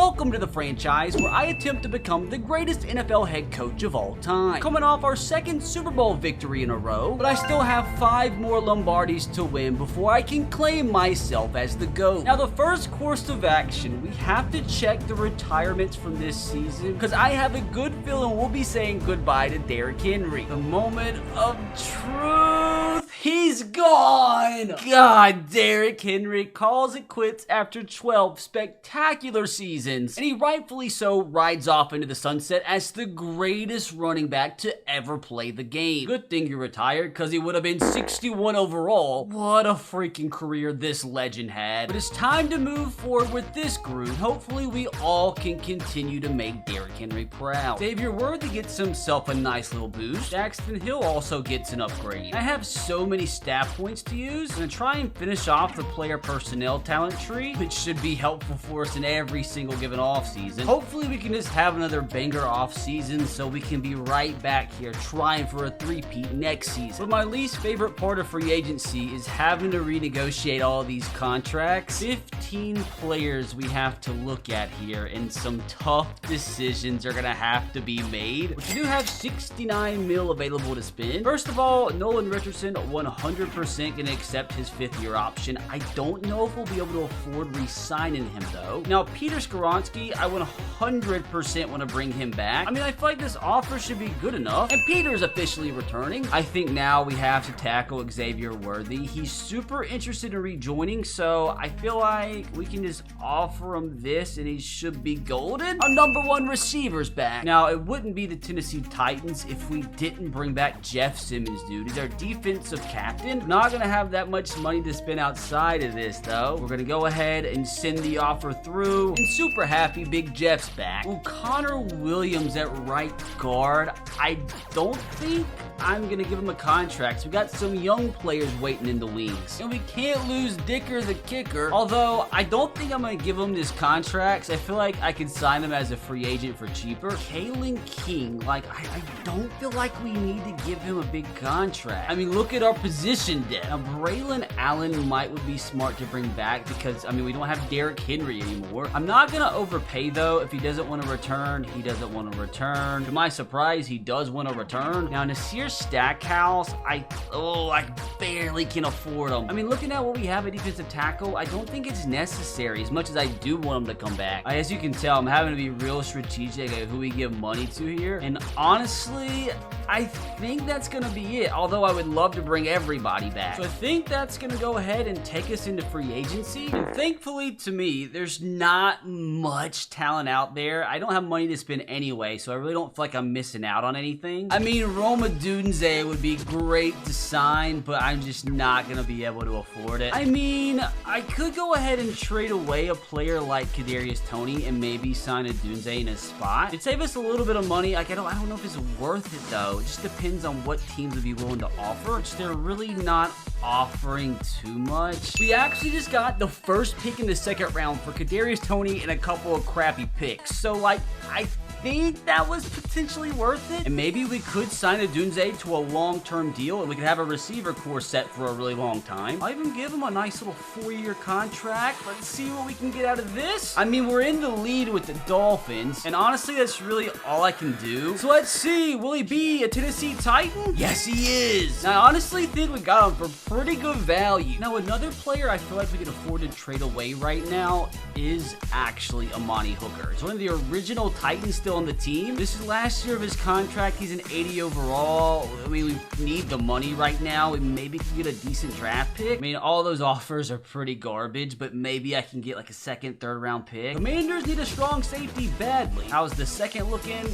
Welcome to the franchise where I attempt to become the greatest NFL head coach of all time. Coming off our second Super Bowl victory in a row, but I still have 5 more Lombardis to win before I can claim myself as the GOAT. Now the first course of action, we have to check the retirements from this season because I have a good feeling we'll be saying goodbye to Derrick Henry. The moment of truth, he's gone! God, Derrick Henry calls it quits after 12 spectacular seasons, and he rightfully so rides off into the sunset as the greatest running back to ever play the game. Good thing he retired because he would have been 61 overall. What a freaking career this legend had. But it's time to move forward with this group. Hopefully we all can continue to make Derrick Henry proud. Xavier Worthy gets himself a nice little boost. Jackson Hill also gets an upgrade. I have so many staff points to use. I'm gonna try and finish off the player personnel talent tree, which should be helpful for us in every single given offseason. Hopefully we can just have another banger offseason so we can be right back here trying for a three-peat next season. But my least favorite part of free agency is having to renegotiate all these contracts. 15 players we have to look at here, and some tough decisions are gonna have to be made. We do have 69 mil available to spend. First of all, Nolan Richardson 100% gonna accept his 5th-year option. I don't know if we'll be able to afford re-signing him though. Now Peter Skoronski, I 100% want to bring him back. I mean, I feel like this offer should be good enough, and Peter's officially returning. I think now we have to tackle Xavier Worthy. He's super interested in rejoining, so I feel like we can just offer him this and he should be golden. Our #1 receiver's back. Now, it wouldn't be the Tennessee Titans if we didn't bring back Jeff Simmons, dude. He's our defensive captain. Not gonna have that much money to spend outside of this, though. We're gonna go ahead and send the offer through, and super happy Big Jeff's back. Well, Connor Williams at right guard, I don't think I'm gonna give him a contract. So we got some young players waiting in the wings, and we can't lose Dicker the kicker, although I don't think I'm gonna give him this contract. I feel like I could sign him as a free agent for cheaper. Kalen King, like, I don't feel like we need to give him a big contract. I mean, look at our position depth. Now, Braylon Allen would be smart to bring back because, I mean, we don't have Derrick Henry anymore. I'm not gonna overpay though. If he doesn't want to return, he doesn't want to return. To my surprise, he does want to return. Now, Nasir Stackhouse, I barely can afford him. I mean, looking at what we have at defensive tackle, I don't think it's necessary as much as I do want him to come back. As you can tell, I'm having to be real strategic at who we give money to here. And honestly, I think that's gonna be it, although I would love to bring everybody back. So I think that's gonna go ahead and take us into free agency. And thankfully to me, there's not much talent out there. I don't have money to spend anyway, so I really don't feel like I'm missing out on anything. I mean, Roma Dunze would be great to sign, but I'm just not gonna be able to afford it. I mean, I could go ahead and trade away a player like Kadarius Toney and maybe sign a Dunze in his spot. It'd save us a little bit of money. Like, I don't know if it's worth it though. It just depends on what teams would be willing to offer, which they're really not offering too much. We actually just got the first pick in the 2nd round for Kadarius Toney and a couple of crappy picks. So, like, I think that was potentially worth it. And maybe we could sign a Dunze to a long-term deal and we could have a receiver core set for a really long time. I'll even give him a nice little 4-year contract. Let's see what we can get out of this. I mean, we're in the lead with the Dolphins, and honestly, that's really all I can do. So let's see, will he be a Tennessee Titan? Yes, he is. Now, I honestly think we got him for pretty good value. Now, another player I feel like we can afford to trade away right now is actually Amani Hooker. He's one of the original Titans still on the team. This is last year of his contract. He's an 80 overall. I mean, we need the money right now. We maybe can get a decent draft pick. I mean, all those offers are pretty garbage, but maybe I can get like a 2nd, 3rd round pick. Commanders need a strong safety badly. How's the 2nd looking?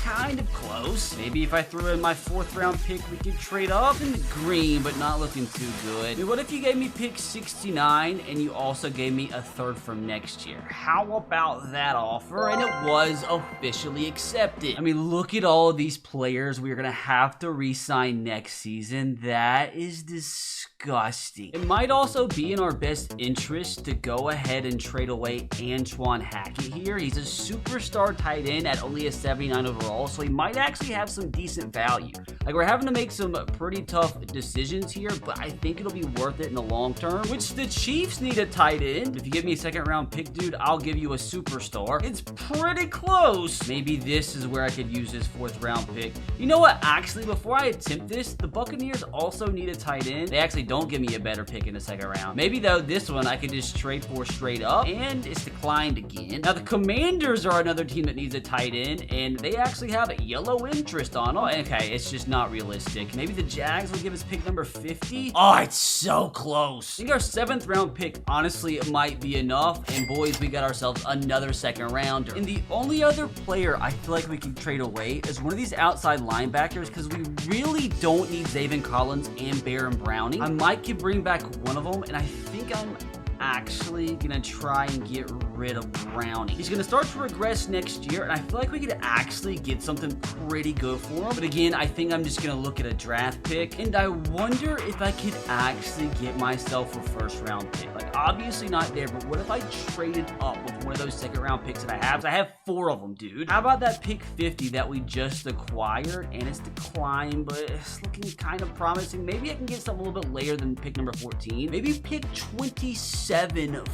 Kind of close. Maybe if I threw in my 4th round pick, we could trade up in the green, but not looking too good. I mean, what if you gave me pick 69 and you also gave me a 3rd from next year? How about that offer? And it was a officially accepted. I mean, look at all of these players we're gonna have to re-sign next season. That is disgusting. It might also be in our best interest to go ahead and trade away Antoine Hackett here. He's a superstar tight end at only a 79 overall, so he might actually have some decent value. Like, we're having to make some pretty tough decisions here, but I think it'll be worth it in the long term, which the Chiefs need a tight end. If you give me a second round pick, dude, I'll give you a superstar. It's pretty close. Maybe this is where I could use this 4th round pick. You know what? Actually, before I attempt this, the Buccaneers also need a tight end. They actually don't give me a better pick in the 2nd round. Maybe, though, this one I could just trade for straight up, and it's declined again. Now, the Commanders are another team that needs a tight end, and they actually have a yellow interest on it. Okay, it's just not realistic. Maybe the Jags will give us pick number 50. Oh, it's so close. I think our 7th round pick, honestly, it might be enough. And boys, we got ourselves another 2nd rounder. And the only other player I feel like we can trade away is one of these outside linebackers, because we really don't need Zaven Collins and Baron Browning. I might could bring back one of them, and I think I'm actually gonna try and get rid of Browning. He's gonna start to regress next year, and I feel like we could actually get something pretty good for him. But again, I think I'm just gonna look at a draft pick, and I wonder if I could actually get myself a 1st round pick. Like, obviously not there, but what if I traded up with one of those 2nd round picks that I have? I have 4 of them, dude. How about that pick 50 that we just acquired? And it's declined, but it's looking kind of promising. Maybe I can get something a little bit later than pick number 14. Maybe pick 27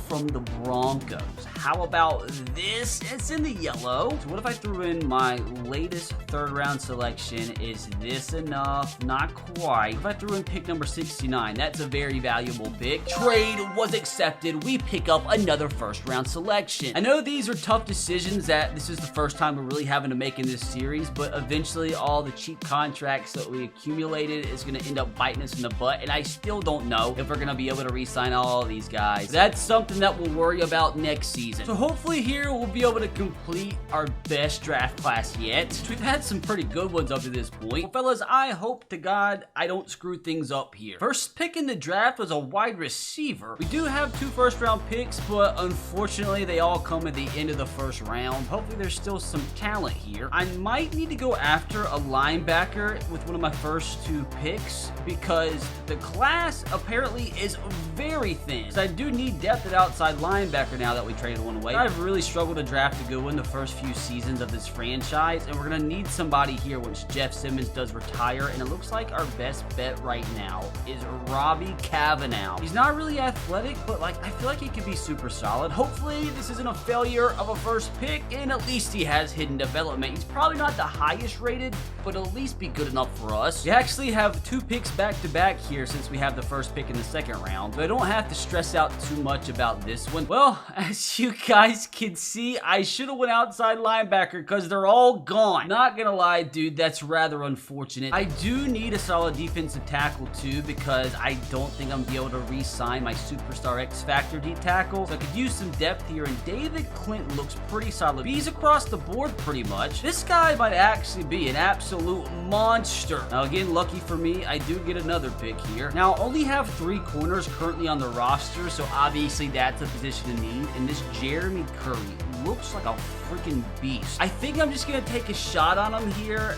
from the Broncos. How about this? It's in the yellow. So what if I threw in my latest 3rd round selection? Is this enough? Not quite. If I threw in pick number 69, that's a very valuable pick. Trade was accepted. We pick up another 1st round selection. I know these are tough decisions, that this is the first time we're really having to make in this series, but eventually all the cheap contracts that we accumulated is going to end up biting us in the butt, and I still don't know if we're going to be able to re-sign all of these guys. That's something that we'll worry about next season. So hopefully here we'll be able to complete our best draft class yet. We've had some pretty good ones up to this point. Well, fellas, I hope to God I don't screw things up here. First pick in the draft was a wide receiver. We do have 2 1st round picks, but unfortunately they all come at the end of the 1st round. Hopefully there's still some talent here. I might need to go after a linebacker with one of my first 2 picks, because the class apparently is very thin. So I do need depth at outside linebacker now that we traded one away. I've really struggled to draft a good one the first few seasons of this franchise, and we're going to need somebody here once Jeff Simmons does retire, and it looks like our best bet right now is Robbie Cavanaugh. He's not really athletic, but like, I feel like he could be super solid. Hopefully this isn't a failure of a 1st pick, and at least he has hidden development. He's probably not the highest rated, but at least be good enough for us. We actually have 2 picks back to back here since we have the 1st pick in the 2nd round, but I don't have to stress out too much about this one. Well, as you guys can see, I should have went outside linebacker because they're all gone. Not gonna lie, dude, that's rather unfortunate. I do need a solid defensive tackle too, because I don't think I'm gonna be able to re-sign my superstar X Factor D tackle. So I could use some depth here, and David Clinton looks pretty solid. He's across the board pretty much. This guy might actually be an absolute monster. Now again, lucky for me, I do get another pick here. Now, I only have 3 corners currently on the roster, so obviously that's a position in need, and this Jeremy Curry looks like a freaking beast. I think I'm just gonna take a shot on him here.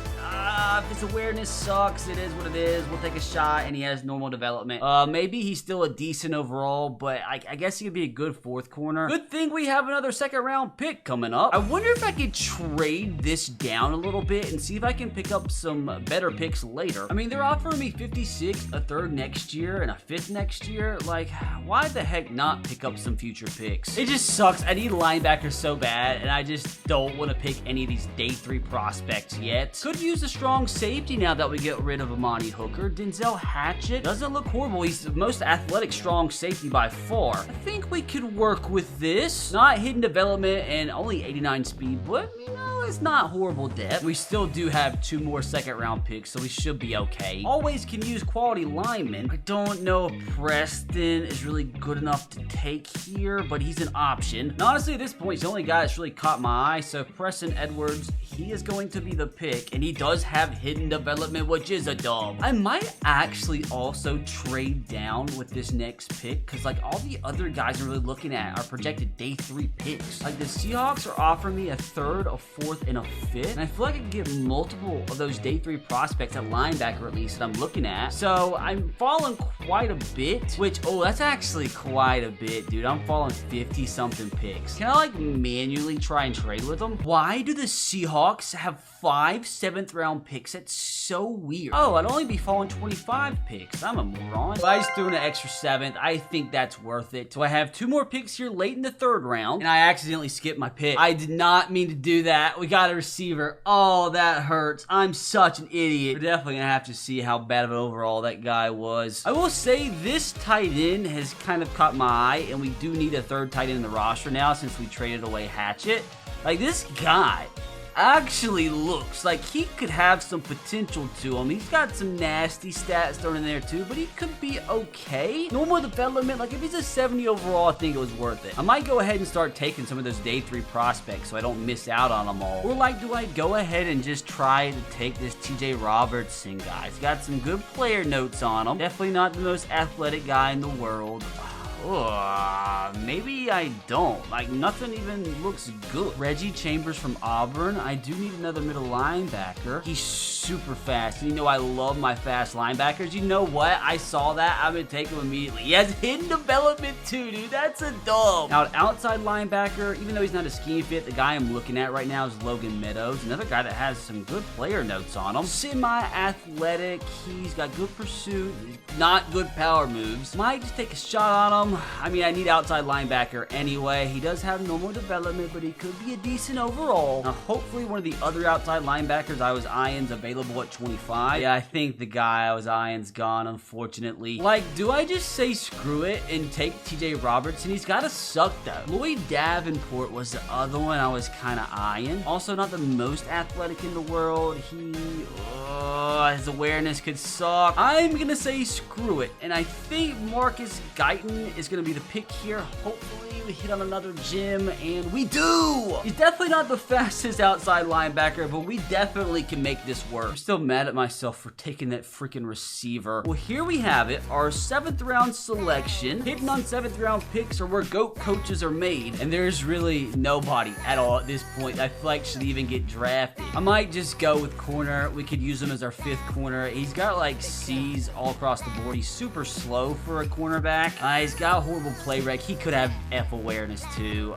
If his awareness sucks, it is what it is. We'll take a shot, and he has normal development. Maybe he's still a decent overall, but I guess he could be a good 4th corner. Good thing we have another 2nd round pick coming up. I wonder if I could trade this down a little bit and see if I can pick up some better picks later. I mean, they're offering me 56, a 3rd next year, and a 5th next year. Like, why the heck not pick up some future picks? It just sucks. I need linebackers so bad, and I just don't want to pick any of these day 3 prospects yet. Could use a strong safety now that we get rid of Amani Hooker. Denzel Hatchett doesn't look horrible. He's the most athletic strong safety by far. I think we could work with this. Not hidden development and only 89 speed, but you know, it's not horrible depth. We still do have 2 more 2nd round picks, so we should be okay. Always can use quality linemen. I don't know if Preston is really good enough to take here, but he's an option. And honestly, at this point, he's the only guy that's really caught my eye, so Preston Edwards, he is going to be the pick, and he does have hidden development, which is a dub. I might actually also trade down with this next pick, because like all the other guys are really looking at are projected day 3 picks. Like the Seahawks are offering me a 3rd, a 4th, 4th, and a 5th. And I feel like I can get multiple of those day 3 prospects at linebacker at least that I'm looking at. So I'm falling quite a bit, which, oh, that's actually quite a bit, dude. I'm falling 50 something picks. Can I like manually try and trade with them? Why do the Seahawks have 5 7th round picks? That's so weird. Oh, I'd only be falling 25 picks. I'm a moron. If I just threw in an extra 7th, I think that's worth it. So I have 2 more picks here late in the 3rd round, and I accidentally skipped my pick. I did not mean to do that. We got a receiver. Oh, that hurts. I'm such an idiot. We're definitely gonna have to see how bad of an overall that guy was. I will say this tight end has kind of caught my eye, and we do need a 3rd tight end in the roster now since we traded away Hatchet. Like, this guy actually looks like he could have some potential to him. He's got some nasty stats thrown in there too, but he could be okay. Normal development, like if he's a 70 overall, I think it was worth it. I might go ahead and start taking some of those day 3 prospects so I don't miss out on them all. Or like, do I go ahead and just try to take this TJ Robertson guy? He's got some good player notes on him. Definitely not the most athletic guy in the world. Maybe I don't. Like, nothing even looks good. Reggie Chambers from Auburn. I do need another middle linebacker. He's super fast. You know I love my fast linebackers. You know what? I saw that. I'm going to take him immediately. He has hidden development too, dude. That's a dub. Now, an outside linebacker, even though he's not a scheme fit, the guy I'm looking at right now is Logan Meadows. Another guy that has some good player notes on him. Semi-athletic. He's got good pursuit. Not good power moves. Might just take a shot on him. I mean, I need outside linebacker anyway. He does have normal development, but he could be a decent overall. Now, hopefully one of the other outside linebackers I was eyeing's available at 25. Yeah, I think the guy I was eyeing's gone, unfortunately. Like, do I just say screw it and take TJ Robertson? He's gotta suck, though. Lloyd Davenport was the other one I was kind of eyeing. Also, not the most athletic in the world. His awareness could suck. I'm gonna say screw it, and I think Marcus Guyton is gonna be the pick here. Hopefully we hit on another gym, and we do! He's definitely not the fastest outside linebacker, but we definitely can make this work. I'm still mad at myself for taking that freaking receiver. Well, here we have it, our 7th round selection. Hitting on 7th round picks are where GOAT coaches are made, and there's really nobody at all at this point I feel like should even get drafted. I might just go with corner. We could use him as our 5th corner. He's got like C's all across the board. He's super slow for a cornerback. He's got horrible play rec. He could have F awareness too.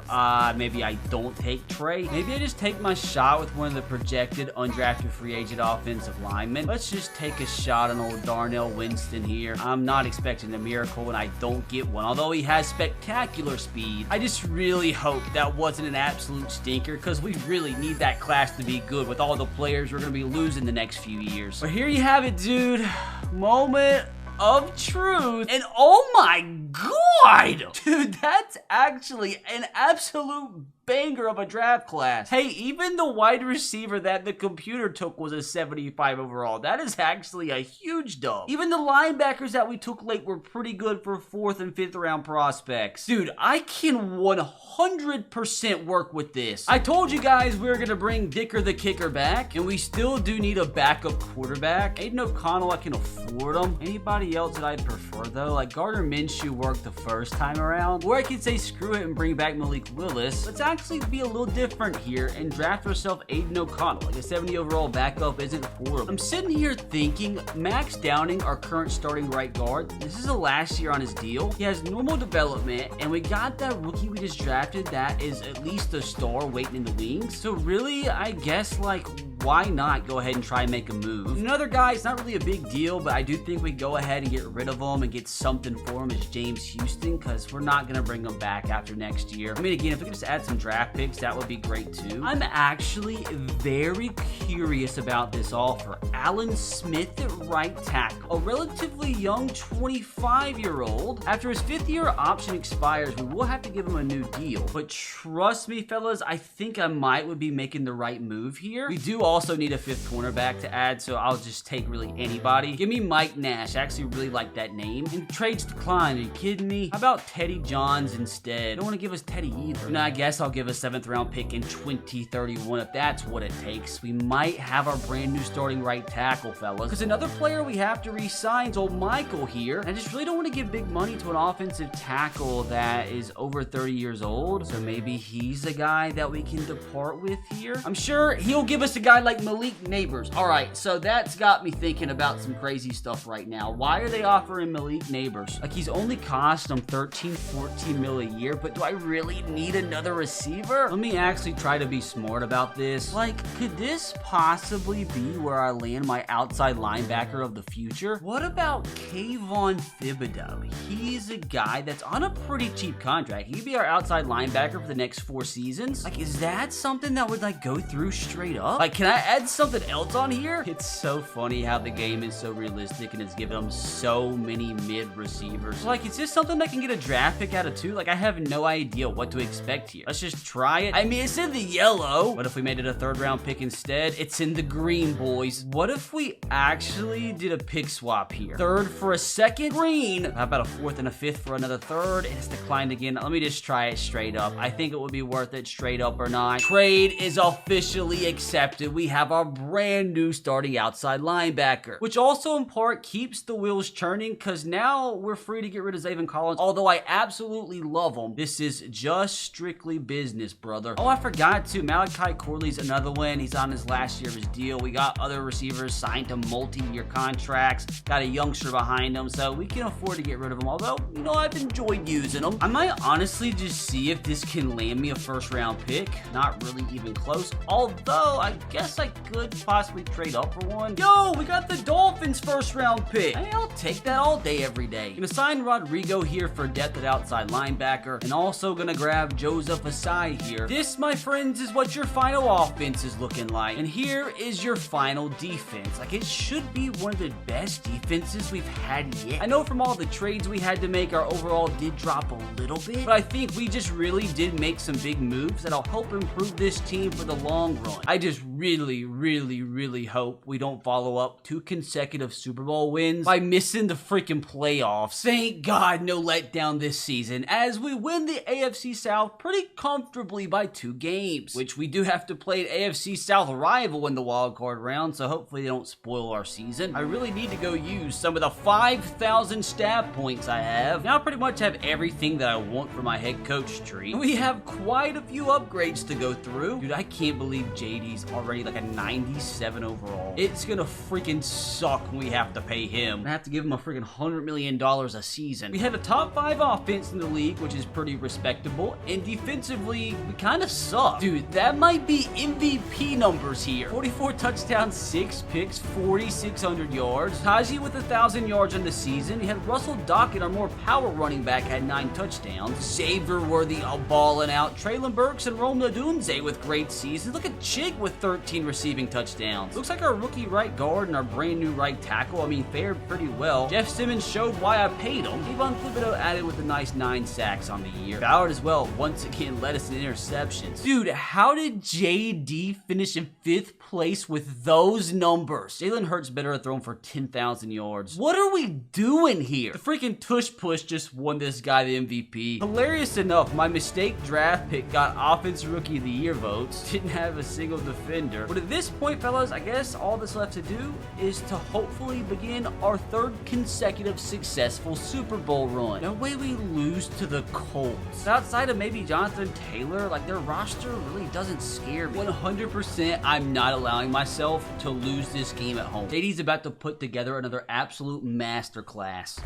Maybe I don't take Trey. Maybe I just take my shot with one of the projected undrafted free agent offensive linemen. Let's just take a shot on old Darnell Winston here. I'm not expecting a miracle and I don't get one, although he has spectacular speed. I just really hope that wasn't an absolute stinker because we really need that class to be good with all the players we're going to be losing the next few years. But here you have it, dude. Moment of truth. And oh my god, dude, that's actually an absolute banger of a draft class. Hey, even the wide receiver that the computer took was a 75 overall. That is actually a huge dub. Even the linebackers that we took late were pretty good for 4th and 5th round prospects. Dude, I can 100% work with this. I told you guys we were gonna bring Dicker the kicker back, and we still do need a backup quarterback. Aiden O'Connell, I can afford him. Anybody else that I'd prefer though? Like Gardner Minshew worked the first time around. Or I could say screw it and bring back Malik Willis. Let's actually be a little different here and draft ourselves Aiden O'Connell. Like a 70 overall backup isn't horrible. I'm sitting here thinking Max Downing, our current starting right guard, this is the last year on his deal. He has normal development, and we got that rookie we just drafted that is at least a star waiting in the wings. So really, I guess, like, why not go ahead and try and make a move? Another guy, it's not really a big deal, but I do think we go ahead and get rid of him and get something for him is James Houston, because we're not going to bring him back after next year. I mean, again, if we could just add some draft picks, that would be great too. I'm actually very curious about this offer. Alan Smith at right tackle, a relatively young 25-year-old. After his 5th year option expires, we will have to give him a new deal. But trust me, fellas, I think I would be making the right move here. We do also need a 5th cornerback to add, so I'll just take really anybody. Give me Mike Nash. I actually really like that name. And trades decline. Are you kidding me? How about Teddy Johns instead? Don't want to give us Teddy either. And I guess I'll give a 7th round pick in 2031 if that's what it takes. We might have our brand new starting right tackle, fellas. Because another player we have to re-sign is old Michael here. I just really don't want to give big money to an offensive tackle that is over 30 years old. So maybe he's a guy that we can depart with here. I'm sure he'll give us a guy like Malik Neighbors. All right, so that's got me thinking about some crazy stuff right now. Why are they offering Malik Neighbors? Like, he's only cost them 13, 14 mil a year, but do I really need another receiver? Let me actually try to be smart about this. Like, could this possibly be where I land my outside linebacker of the future? What about Kayvon Thibodeau? He's a guy that's on a pretty cheap contract. He could be our outside linebacker for the next 4 seasons. Like, is that something that would like go through straight up? Like, can I add something else on here? It's so funny how the game is so realistic and it's given them so many mid receivers. Like, is this something that can get a draft pick out of too? Like, I have no idea what to expect here. Let's just try it. I mean, it's in the yellow. What if we made it a 3rd round pick instead? It's in the green, boys. What if we actually did a pick swap here? 3rd for a 2nd green. How about a 4th and a 5th for another 3rd? It's declined again. Let me just try it straight up. I think it would be worth it straight up or not. Trade is officially accepted. We have our brand new starting outside linebacker, which also in part keeps the wheels churning because now we're free to get rid of Zaven Collins. Although I absolutely love him, this is just strictly business, brother. Oh, I forgot too. Malachi Corley's another one. He's on his last year of his deal. We got other receivers signed to multi-year contracts. Got a youngster behind him, so we can afford to get rid of him. Although, you know, I've enjoyed using him. I might honestly just see if this can land me a 1st round pick. Not really even close. Although, I guess I could possibly trade up for one. Yo, we got the Dolphins 1st round pick. Hey, I'll take that all day, every day. Gonna sign Rodrigo here for depth at outside linebacker, and also gonna grab Joseph Asai here. This, my friends, is what your final offense is looking like. And here is your final defense. Like, it should be one of the best defenses we've had yet. I know from all the trades we had to make, our overall did drop a little bit, but I think we just really did make some big moves that'll help improve this team for the long run. I just really hope we don't follow up 2 consecutive Super Bowl wins by missing the freaking playoffs. Thank God no letdown this season, as we win the AFC South pretty comfortably by 2 games, which we do have to play an AFC South rival in the wildcard round, so hopefully they don't spoil our season. I really need to go use some of the 5,000 stab points I have. Now I pretty much have everything that I want for my head coach tree. We have quite a few upgrades to go through. Dude, I can't believe JD's already like a 97 overall. It's gonna freaking suck when we have to pay him. I have to give him a freaking $100 million a season. We have a top 5 offense in the league, which is pretty respectable, and defensively, we kind of suck. Dude, that might be MVP numbers here. 44 touchdowns, 6 picks, 4,600 yards. Taji with 1,000 yards in the season. He had Russell Dockett, our more power running back, had 9 touchdowns. Xavier Worthy balling out. Traylon Burks and Rome Ladunze with great seasons. Look at Chig with 13 receiving touchdowns. Looks like our rookie right guard and our brand new right tackle, fared pretty well. Jeff Simmons showed why I paid him. Kayvon Thibodeau added with a nice 9 sacks on the year. Ballard as well, once again, led us in interceptions. Dude, how did JD finish in 5th place with those numbers? Jalen Hurts better have thrown for 10,000 yards. What are we doing here? The freaking tush push just won this guy the MVP. Hilarious enough, my mistake draft pick got Offensive Rookie of the Year votes. Didn't have a single defender. But at this point, fellas, I guess all that's left to do is to hopefully begin our 3rd consecutive successful Super Bowl run. No way we lose to the Colts. Outside of maybe Jonathan Taylor, like, their roster really doesn't scare me. 100% I'm not allowing myself to lose this game at home. JD's about to put together another absolute masterclass.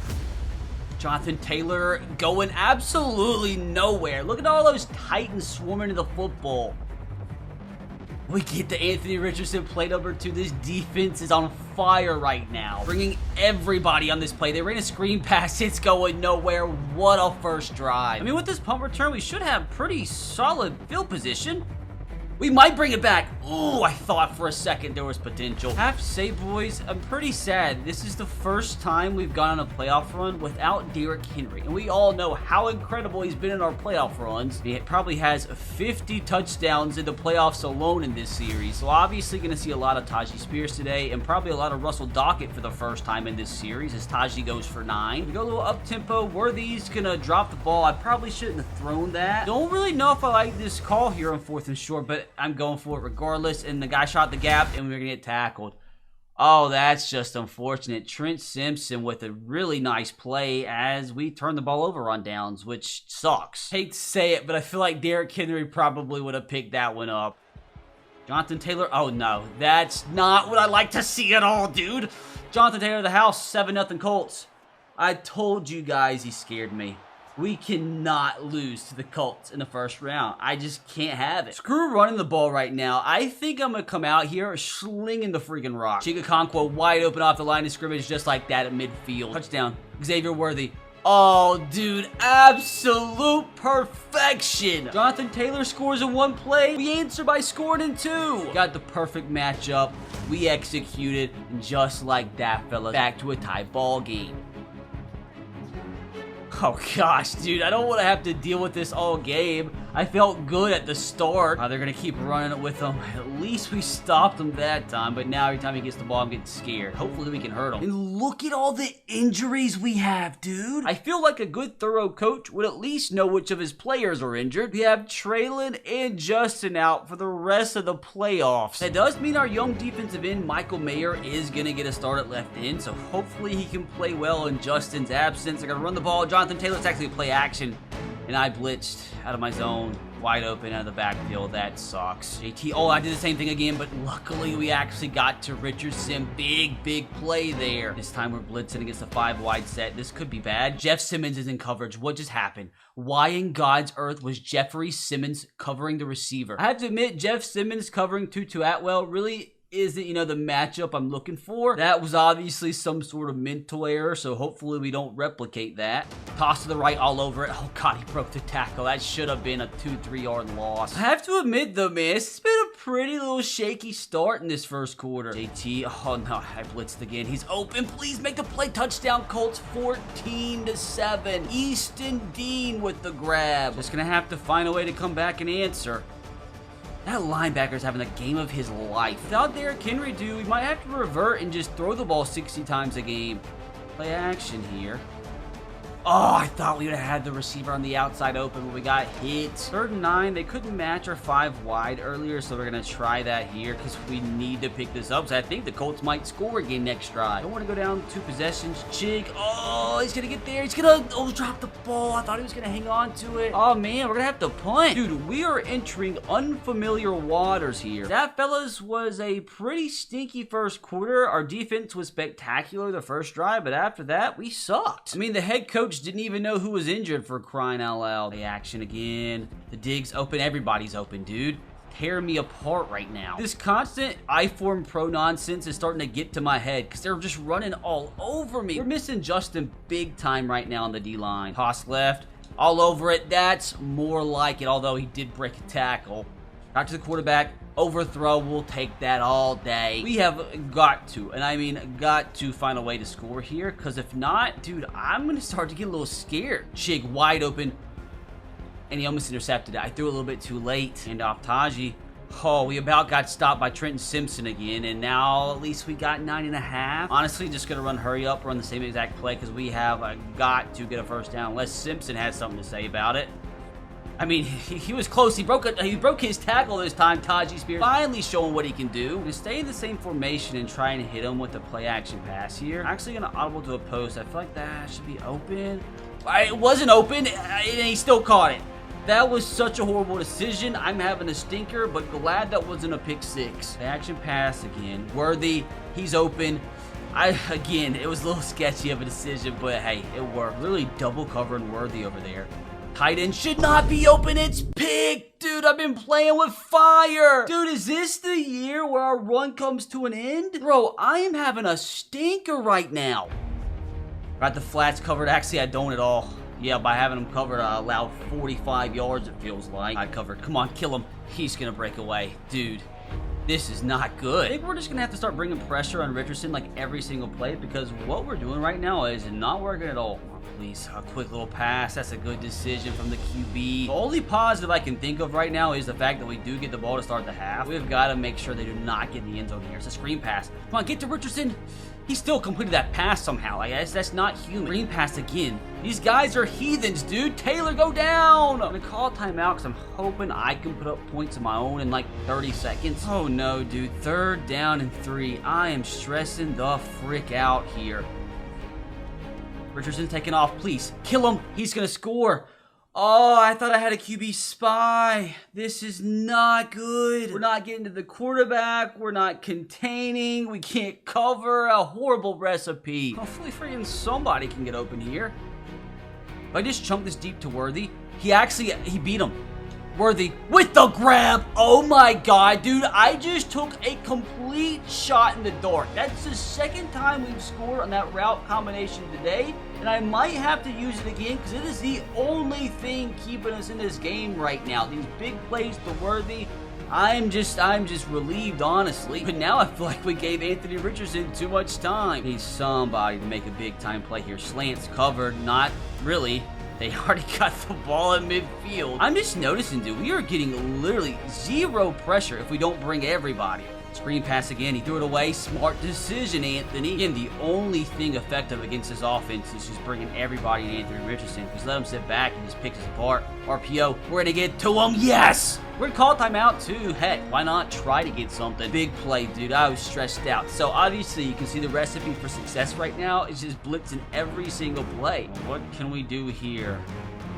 Jonathan Taylor going absolutely nowhere. Look at all those Titans swarming to the football. We get to Anthony Richardson, play number 2. This defense is on fire right now. Bringing everybody on this play. They ran a screen pass. It's going nowhere. What a first drive. With this punt return, we should have pretty solid field position. We might bring it back. Ooh, I thought for a second there was potential. I have to say, boys, I'm pretty sad. This is the first time we've gone on a playoff run without Derrick Henry. And we all know how incredible he's been in our playoff runs. He probably has 50 touchdowns in the playoffs alone in this series. So obviously going to see a lot of Tajee Spears today and probably a lot of Russell Dockett for the first time in this series as Tajee goes for 9. We go a little up-tempo. Worthy's going to drop the ball. I probably shouldn't have thrown that. Don't really know if I like this call here on 4th and short, but I'm going for it regardless. And the guy shot the gap and we're going to get tackled. Oh, that's just unfortunate. Trent Simpson with a really nice play as we turn the ball over on downs, which sucks. Hate to say it, but I feel like Derrick Henry probably would have picked that one up. Jonathan Taylor. Oh, no. That's not what I like to see at all, dude. Jonathan Taylor, the house, 7-0 Colts. I told you guys he scared me. We cannot lose to the Colts in the first round. I just can't have it. Screw running the ball right now. I think I'm going to come out here slinging the freaking rock. Chigakonkwo wide open off the line of scrimmage just like that at midfield. Touchdown. Xavier Worthy. Oh, dude. Absolute perfection. Jonathan Taylor scores in 1 play. We answer by scoring in 2. Got the perfect matchup. We executed. And just like that, fellas, back to a tie ball game. Oh gosh, dude, I don't want to have to deal with this all game. I felt good at the start. They're going to keep running it with him. At least we stopped him that time, but now every time he gets the ball, I'm getting scared. Hopefully we can hurt him. And look at all the injuries we have, dude. I feel like a good, thorough coach would at least know which of his players are injured. We have Traylon and Justin out for the rest of the playoffs. That does mean our young defensive end, Michael Mayer, is going to get a start at left end, so hopefully he can play well in Justin's absence. They're going to run the ball. Jonathan Taylor's actually play action. And I blitzed out of my zone, wide open out of the backfield. That sucks. JT, oh, I did the same thing again, but luckily we actually got to Richardson. Big play there. This time we're blitzing against a 5-wide set. This could be bad. Jeff Simmons is in coverage. What just happened? Why in God's earth was Jeffrey Simmons covering the receiver? I have to admit, Jeff Simmons covering Tutu Atwell really isn't, the matchup I'm looking for. That was obviously some sort of mental error, so hopefully we don't replicate that. Toss to the right all over it. Oh, God, he broke the tackle. That should have been a 2-3 yard loss. I have to admit, though, man, it's been a pretty little shaky start in this first quarter. JT, oh, no, I blitzed again. He's open. Please make the play. Touchdown, Colts, 14-7. Easton Dean with the grab. Just going to have to find a way to come back and answer. That linebacker's having the game of his life. Without Derrick Henry, dude, we might have to revert and just throw the ball 60 times a game. Play action here. Oh, I thought we would have had the receiver on the outside open, but we got hit. 3rd and 9. They couldn't match our 5 wide earlier, so we're going to try that here because we need to pick this up. So I think the Colts might score again next drive. I don't want to go down 2 possessions. Chig. Oh, he's going to get there. He's going to drop the ball. I thought he was going to hang on to it. Oh, man, we're going to have to punt. Dude, we are entering unfamiliar waters here. That, fellas, was a pretty stinky first quarter. Our defense was spectacular the first drive, but after that, we sucked. I mean, the head coach didn't even know who was injured for crying out loud. Play action again. The dig's open. Everybody's open, dude. Tear me apart right now. This constant I-form pro nonsense is starting to get to my head because they're just running all over me. We're missing Justin big time right now on the D-line. Toss left. All over it. That's more like it, although he did break a tackle. Back to the quarterback. Overthrow, we'll take that all day. We have got to, and I mean got to find a way to score here, because if not, dude, I'm going to start to get a little scared. Chig wide open, and he almost intercepted it. I threw it a little bit too late. Hand off Tajee. Oh, we about got stopped by Trenton Simpson again, and now at least we got 9.5. Honestly, just going to hurry up, run the same exact play, because we have got to get a first down, unless Simpson has something to say about it. I mean, he was close. He broke his tackle this time. Tajee Spears finally showing what he can do. I'm going to stay in the same formation and try and hit him with the play action pass here. I'm actually going to audible to a post. I feel like that should be open. It wasn't open, and he still caught it. That was such a horrible decision. I'm having a stinker, but glad that wasn't a pick 6. Play action pass again. Worthy, he's open. Again, it was a little sketchy of a decision, but hey, it worked. Literally double covering Worthy over there. Tight end should not be open. It's picked. Dude, I've been playing with fire. Dude, is this the year where our run comes to an end? Bro, I am having a stinker right now. Got the flats covered. Actually, I don't at all. Yeah, by having him covered, I allowed 45 yards, it feels like. I covered. Come on, kill him. He's going to break away. Dude, this is not good. I think we're just going to have to start bringing pressure on Richardson like every single play because what we're doing right now is not working at all. Please, a quick little pass. That's a good decision from the QB. The only positive I can think of right now is the fact that we do get the ball to start the half. We've got to make sure they do not get in the end zone here. It's a screen pass. Come on, get to Richardson. He still completed that pass somehow. I guess that's not human. Screen pass again. These guys are heathens, dude. Taylor, go down. I'm going to call a timeout because I'm hoping I can put up points of my own in like 30 seconds. Oh, no, dude. 3rd down and 3. I am stressing the frick out here. Richardson taking off. Please, kill him. He's going to score. Oh, I thought I had a QB spy. This is not good. We're not getting to the quarterback. We're not containing. We can't cover. A horrible recipe. Hopefully freaking somebody can get open here. If I just chunk this deep to Worthy, he beat him. Worthy with the grab. Oh my god, dude. I just took a complete shot in the dark. That's the 2nd time we've scored on that route combination today. And I might have to use it again because it is the only thing keeping us in this game right now. These big plays to Worthy. I'm just relieved, honestly. But now I feel like we gave Anthony Richardson too much time. Need somebody to make a big time play here. Slants covered. Not really. They already got the ball in midfield. I'm just noticing, dude, we are getting literally 0 pressure if we don't bring everybody. Screen pass again. He threw it away. Smart decision, Anthony. Again, the only thing effective against this offense is just bringing everybody to Anthony Richardson. Just let him sit back and just pick us apart. RPO. We're going to get to him. Yes! We're going to call timeout, too. Heck, why not try to get something? Big play, dude. I was stressed out. So, obviously, you can see the recipe for success right now is just blitzing every single play. What can we do here?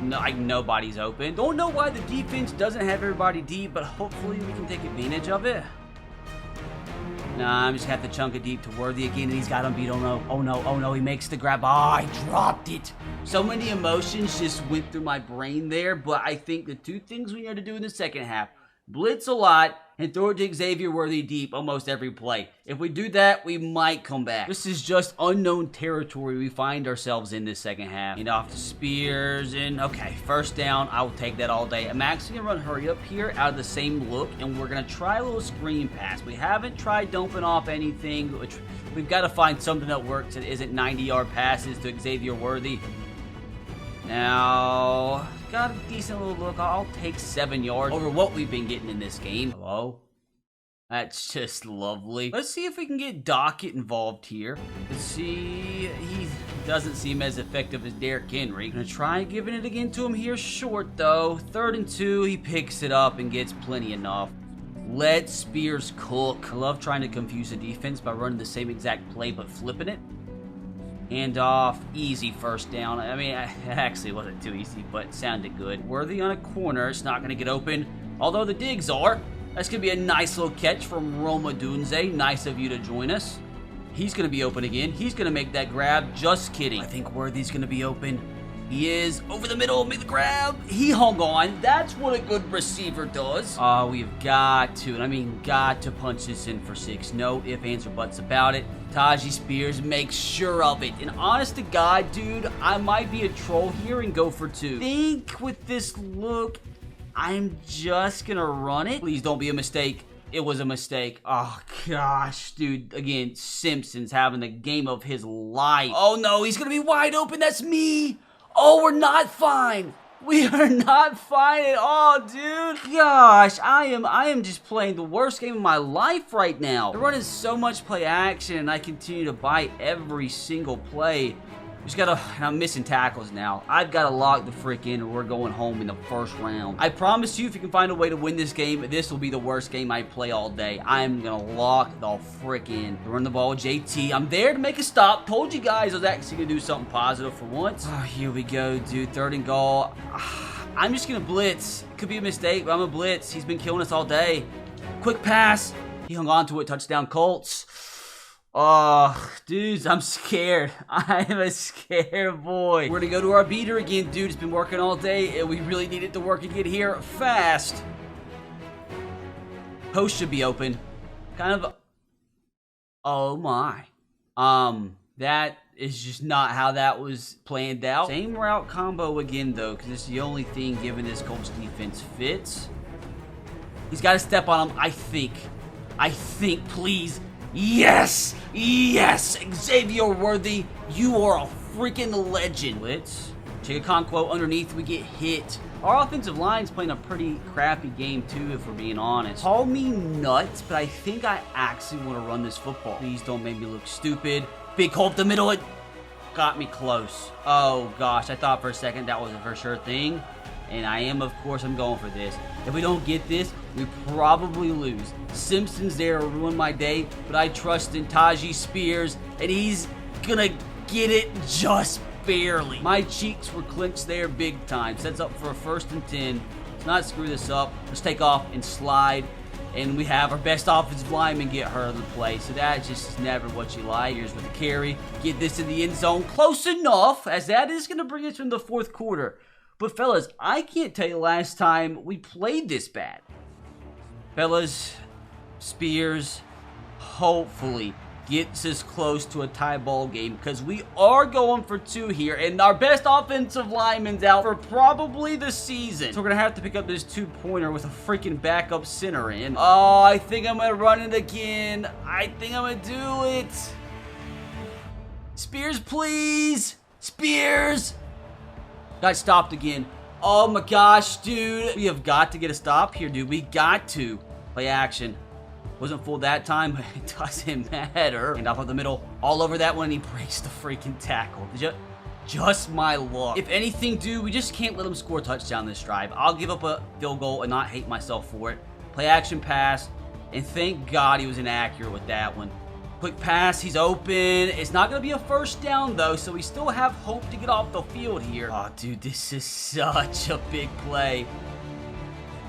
No, nobody's open. Don't know why the defense doesn't have everybody deep, but hopefully we can take advantage of it. Nah, I'm just going to have to chunk it deep to Worthy again, and he's got him beat. Oh, no. Oh, no. Oh, no. He makes the grab. Oh, I dropped it. So many emotions just went through my brain there, but I think the 2 things we need to do in the second half, blitz a lot and throw it to Xavier Worthy deep almost every play. If we do that, we might come back. This is just unknown territory we find ourselves in this second half. And off to Spears, and okay, 1st down. I will take that all day. I'm actually gonna run hurry up here out of the same look, and we're gonna try a little screen pass. We haven't tried dumping off anything, which we've got to find something that works that isn't 90-yard passes to Xavier Worthy. Now, got a decent little look. I'll take 7 yards over what we've been getting in this game. Hello? That's just lovely. Let's see if we can get Dockett involved here. Let's see. He doesn't seem as effective as Derrick Henry. Gonna try giving it again to him here. Short, though. 3rd and 2. He picks it up and gets plenty enough. Let Spears cook. I love trying to confuse the defense by running the same exact play but flipping it. Hand off, easy 1st down. I mean, it actually wasn't too easy, but it sounded good. Worthy on a corner. It's not going to get open, although the digs are. That's going to be a nice little catch from Roma Dunze. Nice of you to join us. He's going to be open again. He's going to make that grab. Just kidding. I think Worthy's going to be open. He is over the middle. Make the grab. He hung on. That's what a good receiver does. Oh, we've got to, and I mean got to punch this in for 6. No ifs, ands, or buts about it. Tajee Spears makes sure of it. And honest to God, dude, I might be a troll here and go for 2. Think with this look, I'm just going to run it. Please don't be a mistake. It was a mistake. Oh, gosh, dude. Again, Simpson's having the game of his life. Oh, no, he's going to be wide open. That's me. Oh, we're not fine. We are not fine at all, dude. Gosh, I am just playing the worst game of my life right now. They're running so much play action, and I continue to buy every single play. Just gotta, I'm missing tackles now. I've got to lock the frick in or we're going home in the 1st round. I promise you, if you can find a way to win this game, this will be the worst game I play all day. I'm gonna lock the frick in. Run the ball, JT. I'm there to make a stop. Told you guys I was actually gonna do something positive for once. Oh, here we go, dude. 3rd and goal. I'm just gonna blitz. Could be a mistake, but I'm gonna blitz. He's been killing us all day. Quick pass. He hung on to it. Touchdown, Colts. Oh, dudes, I'm scared. I am a scared boy. We're gonna go to our beater again, dude. It's been working all day, and we really need it to work again here fast. Post should be open. Kind of. Oh my. That is just not how that was planned out. Same route combo again, though, because it's the only thing given this Colts defense fits. He's got to step on him, I think. Please. Yes! Yes! Xavier Worthy, you are a freaking legend. Blitz. Check a Conquo underneath, we get hit. Our offensive line's playing a pretty crappy game, too, if we're being honest. Call me nuts, but I think I actually want to run this football. Please don't make me look stupid. Big hole up the middle. It got me close. Oh, gosh. I thought for a second that was a for sure thing. And I am, of course, I'm going for this. If we don't get this, we probably lose. Simpson's there to ruin my day, but I trust in Tajee Spears, and he's gonna get it just barely. My cheeks were clenched there big time. Sets up for a 1st and 10. Let's not screw this up. Let's take off and slide. And we have our best offensive lineman get hurt on the play. So that just is never what you like. Here's with the carry. Get this in the end zone. Close enough, as that is going to bring us from the 4th quarter. But fellas, I can't tell you the last time we played this bad. Fellas, Spears hopefully gets us close to a tie ball game, because we are going for 2 here, and our best offensive lineman's out for probably the season. So we're going to have to pick up this 2-pointer with a freaking backup center in. Oh, I think I'm going to run it again. I think I'm going to do it. Spears, please. Spears. Got stopped again. Oh my gosh, dude. We have got to get a stop here, dude. We got to. Play action. Wasn't full that time, but it doesn't matter. And off of the middle, all over that one, he breaks the freaking tackle. Just my luck. If anything, dude, we just can't let him score a touchdown this drive. I'll give up a field goal and not hate myself for it. Play action pass, and thank God he was inaccurate with that one. Quick pass, he's open. It's not going to be a 1st down, though, so we still have hope to get off the field here. Oh, dude, this is such a big play.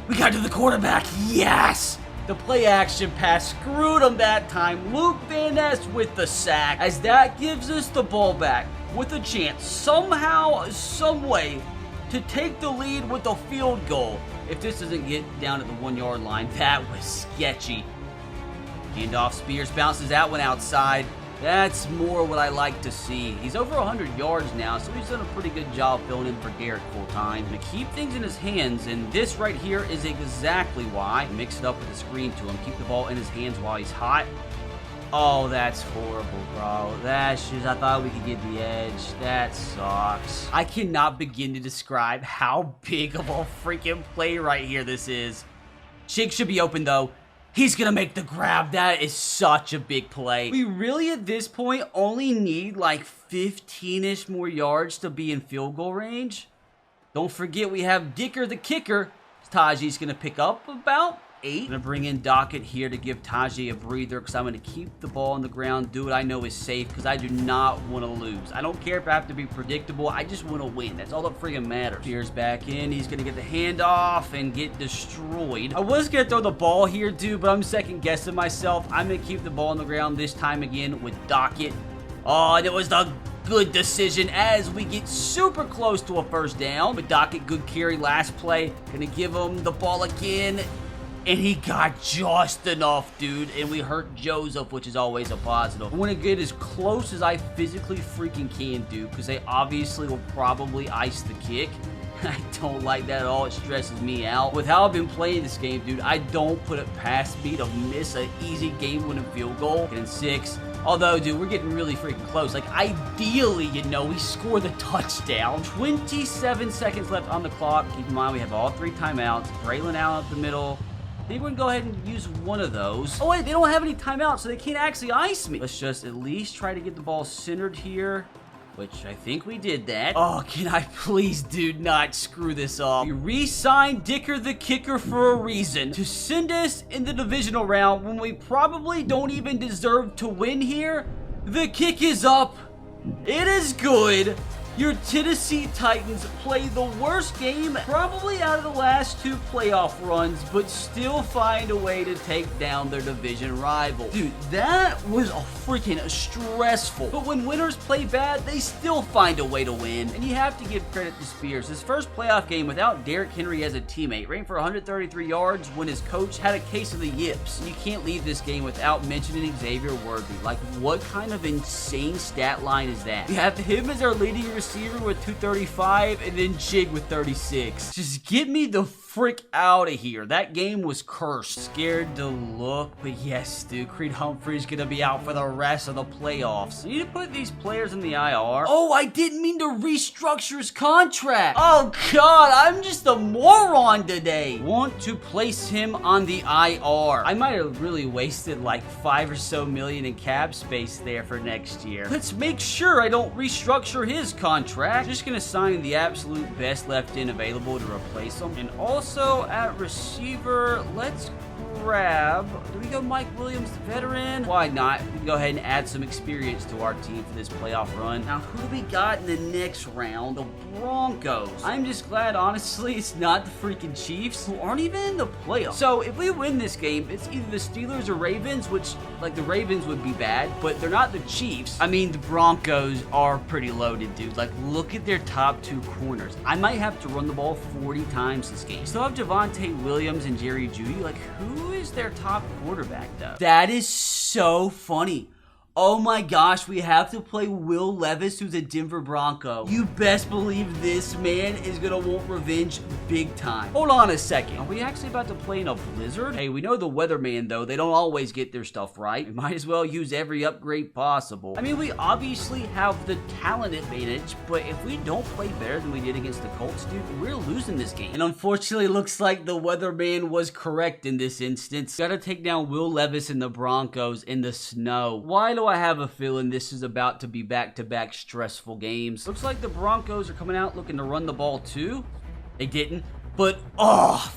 We got to the quarterback. Yes! The play action pass screwed him that time. Luke Van Ness with the sack, as that gives us the ball back with a chance somehow, some way, to take the lead with a field goal. If this doesn't get down at the 1-yard line, that was sketchy. Handoff, Spears bounces that one outside. That's more what I like to see. He's over 100 yards now, so he's done a pretty good job filling in for Garrett full time. To keep things in his hands, and this right here is exactly why. Mix it up with a screen to him. Keep the ball in his hands while he's hot. Oh, that's horrible, bro. That's just, I thought we could get the edge. That sucks. I cannot begin to describe how big of a freaking play right here this is. Chig should be open, though. He's going to make the grab. That is such a big play. We really, at this point, only need like 15-ish more yards to be in field goal range. Don't forget, we have Dicker the kicker. Tajee's going to pick up about 8. I'm going to bring in Dockett here to give Tajee a breather, because I'm going to keep the ball on the ground, do what I know is safe, because I do not want to lose. I don't care if I have to be predictable. I just want to win. That's all that freaking matters. Spears back in. He's going to get the handoff and get destroyed. I was going to throw the ball here, dude, but I'm second-guessing myself. I'm going to keep the ball on the ground this time again with Dockett. Oh, and it was the good decision as we get super close to a 1st down. But Dockett, good carry last play. Going to give him the ball again. And he got just enough, dude. And we hurt Joseph, which is always a positive. I want to get as close as I physically freaking can do, because they obviously will probably ice the kick. I don't like that at all. It stresses me out. With how I've been playing this game, dude, I don't put it past me to miss an easy game-winning field goal. Getting 6. Although, dude, we're getting really freaking close. Like, ideally, you know, we score the touchdown. 27 seconds left on the clock. Keep in mind, we have all 3 timeouts. Braylon out up the middle. I think we're going to go ahead and use one of those. Oh, wait, they don't have any timeouts, so they can't actually ice me. Let's just at least try to get the ball centered here, which I think we did that. Oh, can I please, dude, not screw this up? We re-signed Dicker the kicker for a reason, to send us in the divisional round when we probably don't even deserve to win here. The kick is up. It is good. Your Tennessee Titans play the worst game probably out of the last 2 playoff runs, but still find a way to take down their division rival. Dude, that was a freaking stressful. But when winners play bad, they still find a way to win. And you have to give credit to Spears. His first playoff game without Derrick Henry as a teammate, ran for 133 yards when his coach had a case of the yips. You can't leave this game without mentioning Xavier Worthy. Like, what kind of insane stat line is that? We have him as our leading receiver with 235 and then Chig with 36. Just get me the frick out of here. That game was cursed. Scared to look, but yes, dude, Creed Humphrey's gonna be out for the rest of the playoffs. I need to put these players in the IR. Oh, I didn't mean to restructure his contract. Oh god, I'm just a moron today. Want to place him on the IR. I might have really wasted like 5 or so million in cap space there for next year. Let's make sure I don't restructure his contract. Just gonna sign the absolute best left in available to replace him. And also at receiver, let's grab, do we go Mike Williams, the veteran? Why not? We can go ahead and add some experience to our team for this playoff run. Now, who do we got in the next round? The Broncos. I'm just glad, honestly, it's not the freaking Chiefs, who aren't even in the playoffs. So, if we win this game, it's either the Steelers or Ravens, which, like, the Ravens would be bad, but they're not the Chiefs. I mean, the Broncos are pretty loaded, dude. Like, look at their top 2 corners. I might have to run the ball 40 times this game. Still have Javonte Williams and Jerry Jeudy. Like, who is their top quarterback, though? That is so funny. Oh my gosh, we have to play Will Levis, who's a Denver Bronco. You best believe this man is gonna want revenge big time. Hold on a second. Are we actually about to play in a blizzard? Hey, we know the weatherman, though. They don't always get their stuff right. We might as well use every upgrade possible. I mean, we obviously have the talent advantage, but if we don't play better than we did against the Colts, dude, we're losing this game. And unfortunately, looks like the weatherman was correct in this instance. Gotta take down Will Levis and the Broncos in the snow. Why do I have a feeling this is about to be back-to-back stressful games? Looks like the Broncos are coming out looking to run the ball too. They didn't, but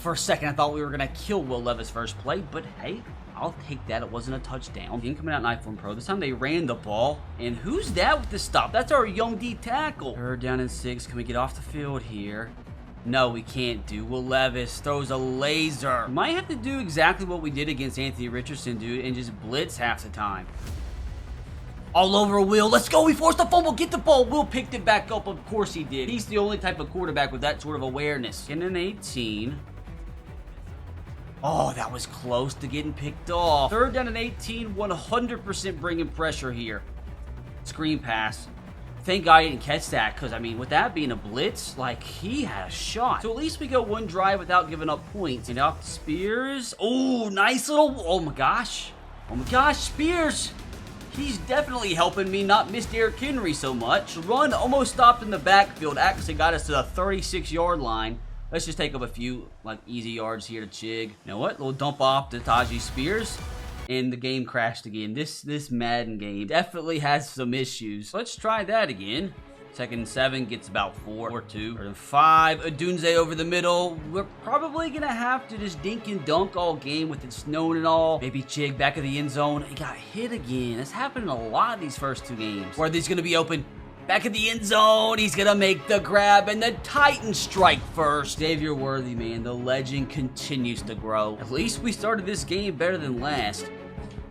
for a second I thought we were gonna kill Will Levis first play, but hey, I'll take that. It wasn't a touchdown. Team coming out in I-form pro. This time they ran the ball. And who's that with the stop? That's our young D tackle. 3rd down and 6. Can we get off the field here? No, we can't do. Will Levis throws a laser. Might have to do exactly what we did against Anthony Richardson, dude, and just blitz half the time. All over Will. Let's go. We forced the fumble. Get the ball. Will picked it back up. Of course he did. He's the only type of quarterback with that sort of awareness. Getting an 18. Oh, that was close to getting picked off. 3rd down and 18. 100% bringing pressure here. Screen pass. Thank God I didn't catch that, because, I mean, with that being a blitz, like, he had a shot. So at least we go one drive without giving up points. And off to Spears. Oh, nice little... Oh, my gosh. Oh, my gosh, Spears. He's definitely helping me not miss Derrick Henry so much. The run almost stopped in the backfield. Actually got us to the 36-yard line. Let's just take up a few, like, easy yards here to Chig. You know what? Little dump off to Tajee Spears. And the game crashed again. This Madden game definitely has some issues. Let's try that again. 2nd and 7 gets about 4 or 2. 3rd and 5. Adunze over the middle. We're probably going to have to just dink and dunk all game with it snowing and all. Maybe Chig back of the end zone. He got hit again. That's happened a lot these first 2 games. Worthy's going to be open. Back of the end zone. He's going to make the grab. And the Titans strike first. Xavier Worthy, man. The legend continues to grow. At least we started this game better than last.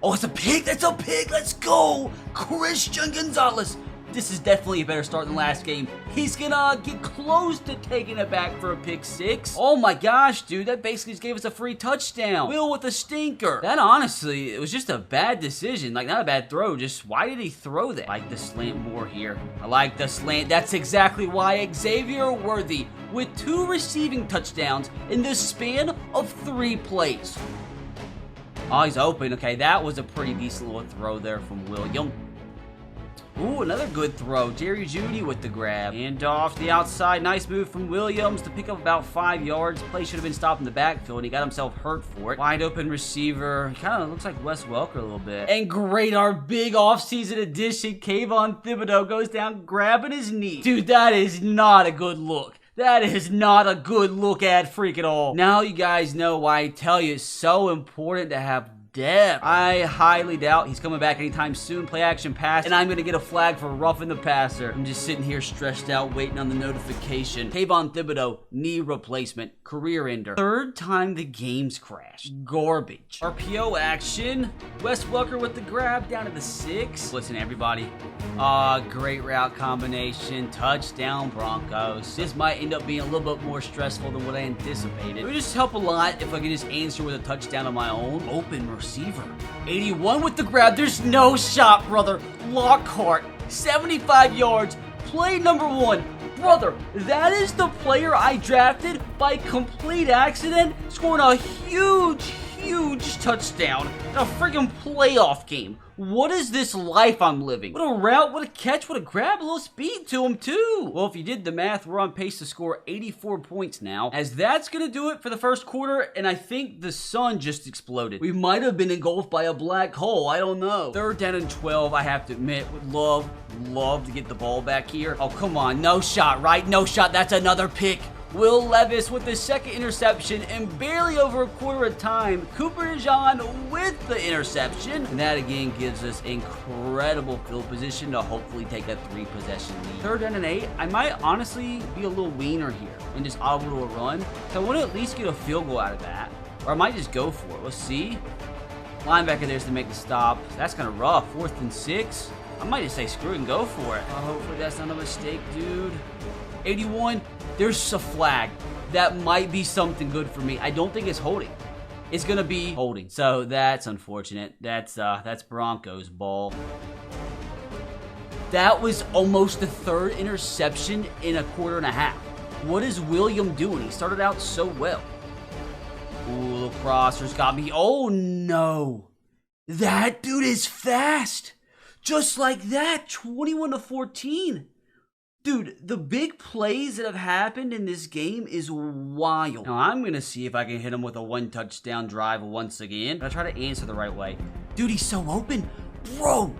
Oh, it's a pig. That's a pig. Let's go. Christian Gonzalez. This is definitely a better start than last game. He's gonna get close to taking it back for a pick 6. Oh my gosh, dude. That basically just gave us a free touchdown. Will with a stinker. That honestly, it was just a bad decision. Like, not a bad throw. Just, why did he throw that? I like the slant more here. I like the slant. That's exactly why Xavier Worthy with 2 receiving touchdowns in the span of 3 plays. Oh, he's open. Okay, that was a pretty decent little throw there from William. Ooh, another good throw. Jerry Jeudy with the grab. And off the outside. Nice move from Williams to pick up about 5 yards. Play should have been stopped in the backfield. He got himself hurt for it. Wide open receiver. Kind of looks like Wes Welker a little bit. And great, our big offseason addition, Kayvon Thibodeau, goes down grabbing his knee. Dude, that is not a good look. That is not a good look at freak at all. Now you guys know why I tell you it's so important to have depth. I highly doubt he's coming back anytime soon. Play action pass, and I'm going to get a flag for roughing the passer. I'm just sitting here stressed out waiting on the notification. Kayvon Thibodeau, knee replacement, career ender. Third time the game's crashed. Garbage. RPO action. Wes Welker with the grab down to the 6. Listen, everybody. Great route combination. Touchdown, Broncos. This might end up being a little bit more stressful than what I anticipated. It would just help a lot if I could just answer with a touchdown on my own. Open receiver. 81 with the grab. There's no shot, brother. Lockhart. 75 yards. Play number 1. Brother, that is the player I drafted by complete accident, scoring a huge touchdown in a freaking playoff game. What is this life I'm living? What a route, what a catch, what a grab, a little speed to him too. Well, if you did the math, we're on pace to score 84 points now, as that's going to do it for the first quarter, and I think the sun just exploded. We might have been engulfed by a black hole, I don't know. 3rd down and 12, I have to admit, would love to get the ball back here. Oh, come on, no shot, right? No shot, that's another pick. Will Levis with the 2nd interception, and barely over a quarter of time, Cooper DeJean with the interception. And that again gives us incredible field position to hopefully take a 3-possession lead. 3rd down and 8, I might honestly be a little wiener here and just audible to a run. So I want to at least get a field goal out of that, or I might just go for it. Let's see. Linebacker there's to make the stop. That's kind of rough. 4th and 6. I might just say screw it and go for it. Hopefully that's not a mistake, dude. 81. There's a flag. That might be something good for me. I don't think it's holding. It's going to be holding. So that's unfortunate. That's Broncos ball. That was almost the 3rd interception in a quarter and a half. What is William doing? He started out so well. Ooh, the crosser's got me. Oh, no. That dude is fast. Just like that. 21-14. Dude, the big plays that have happened in this game is wild. Now, I'm going to see if I can hit him with a 1-touchdown drive once again. I'll try to answer the right way. Dude, he's so open. Bro,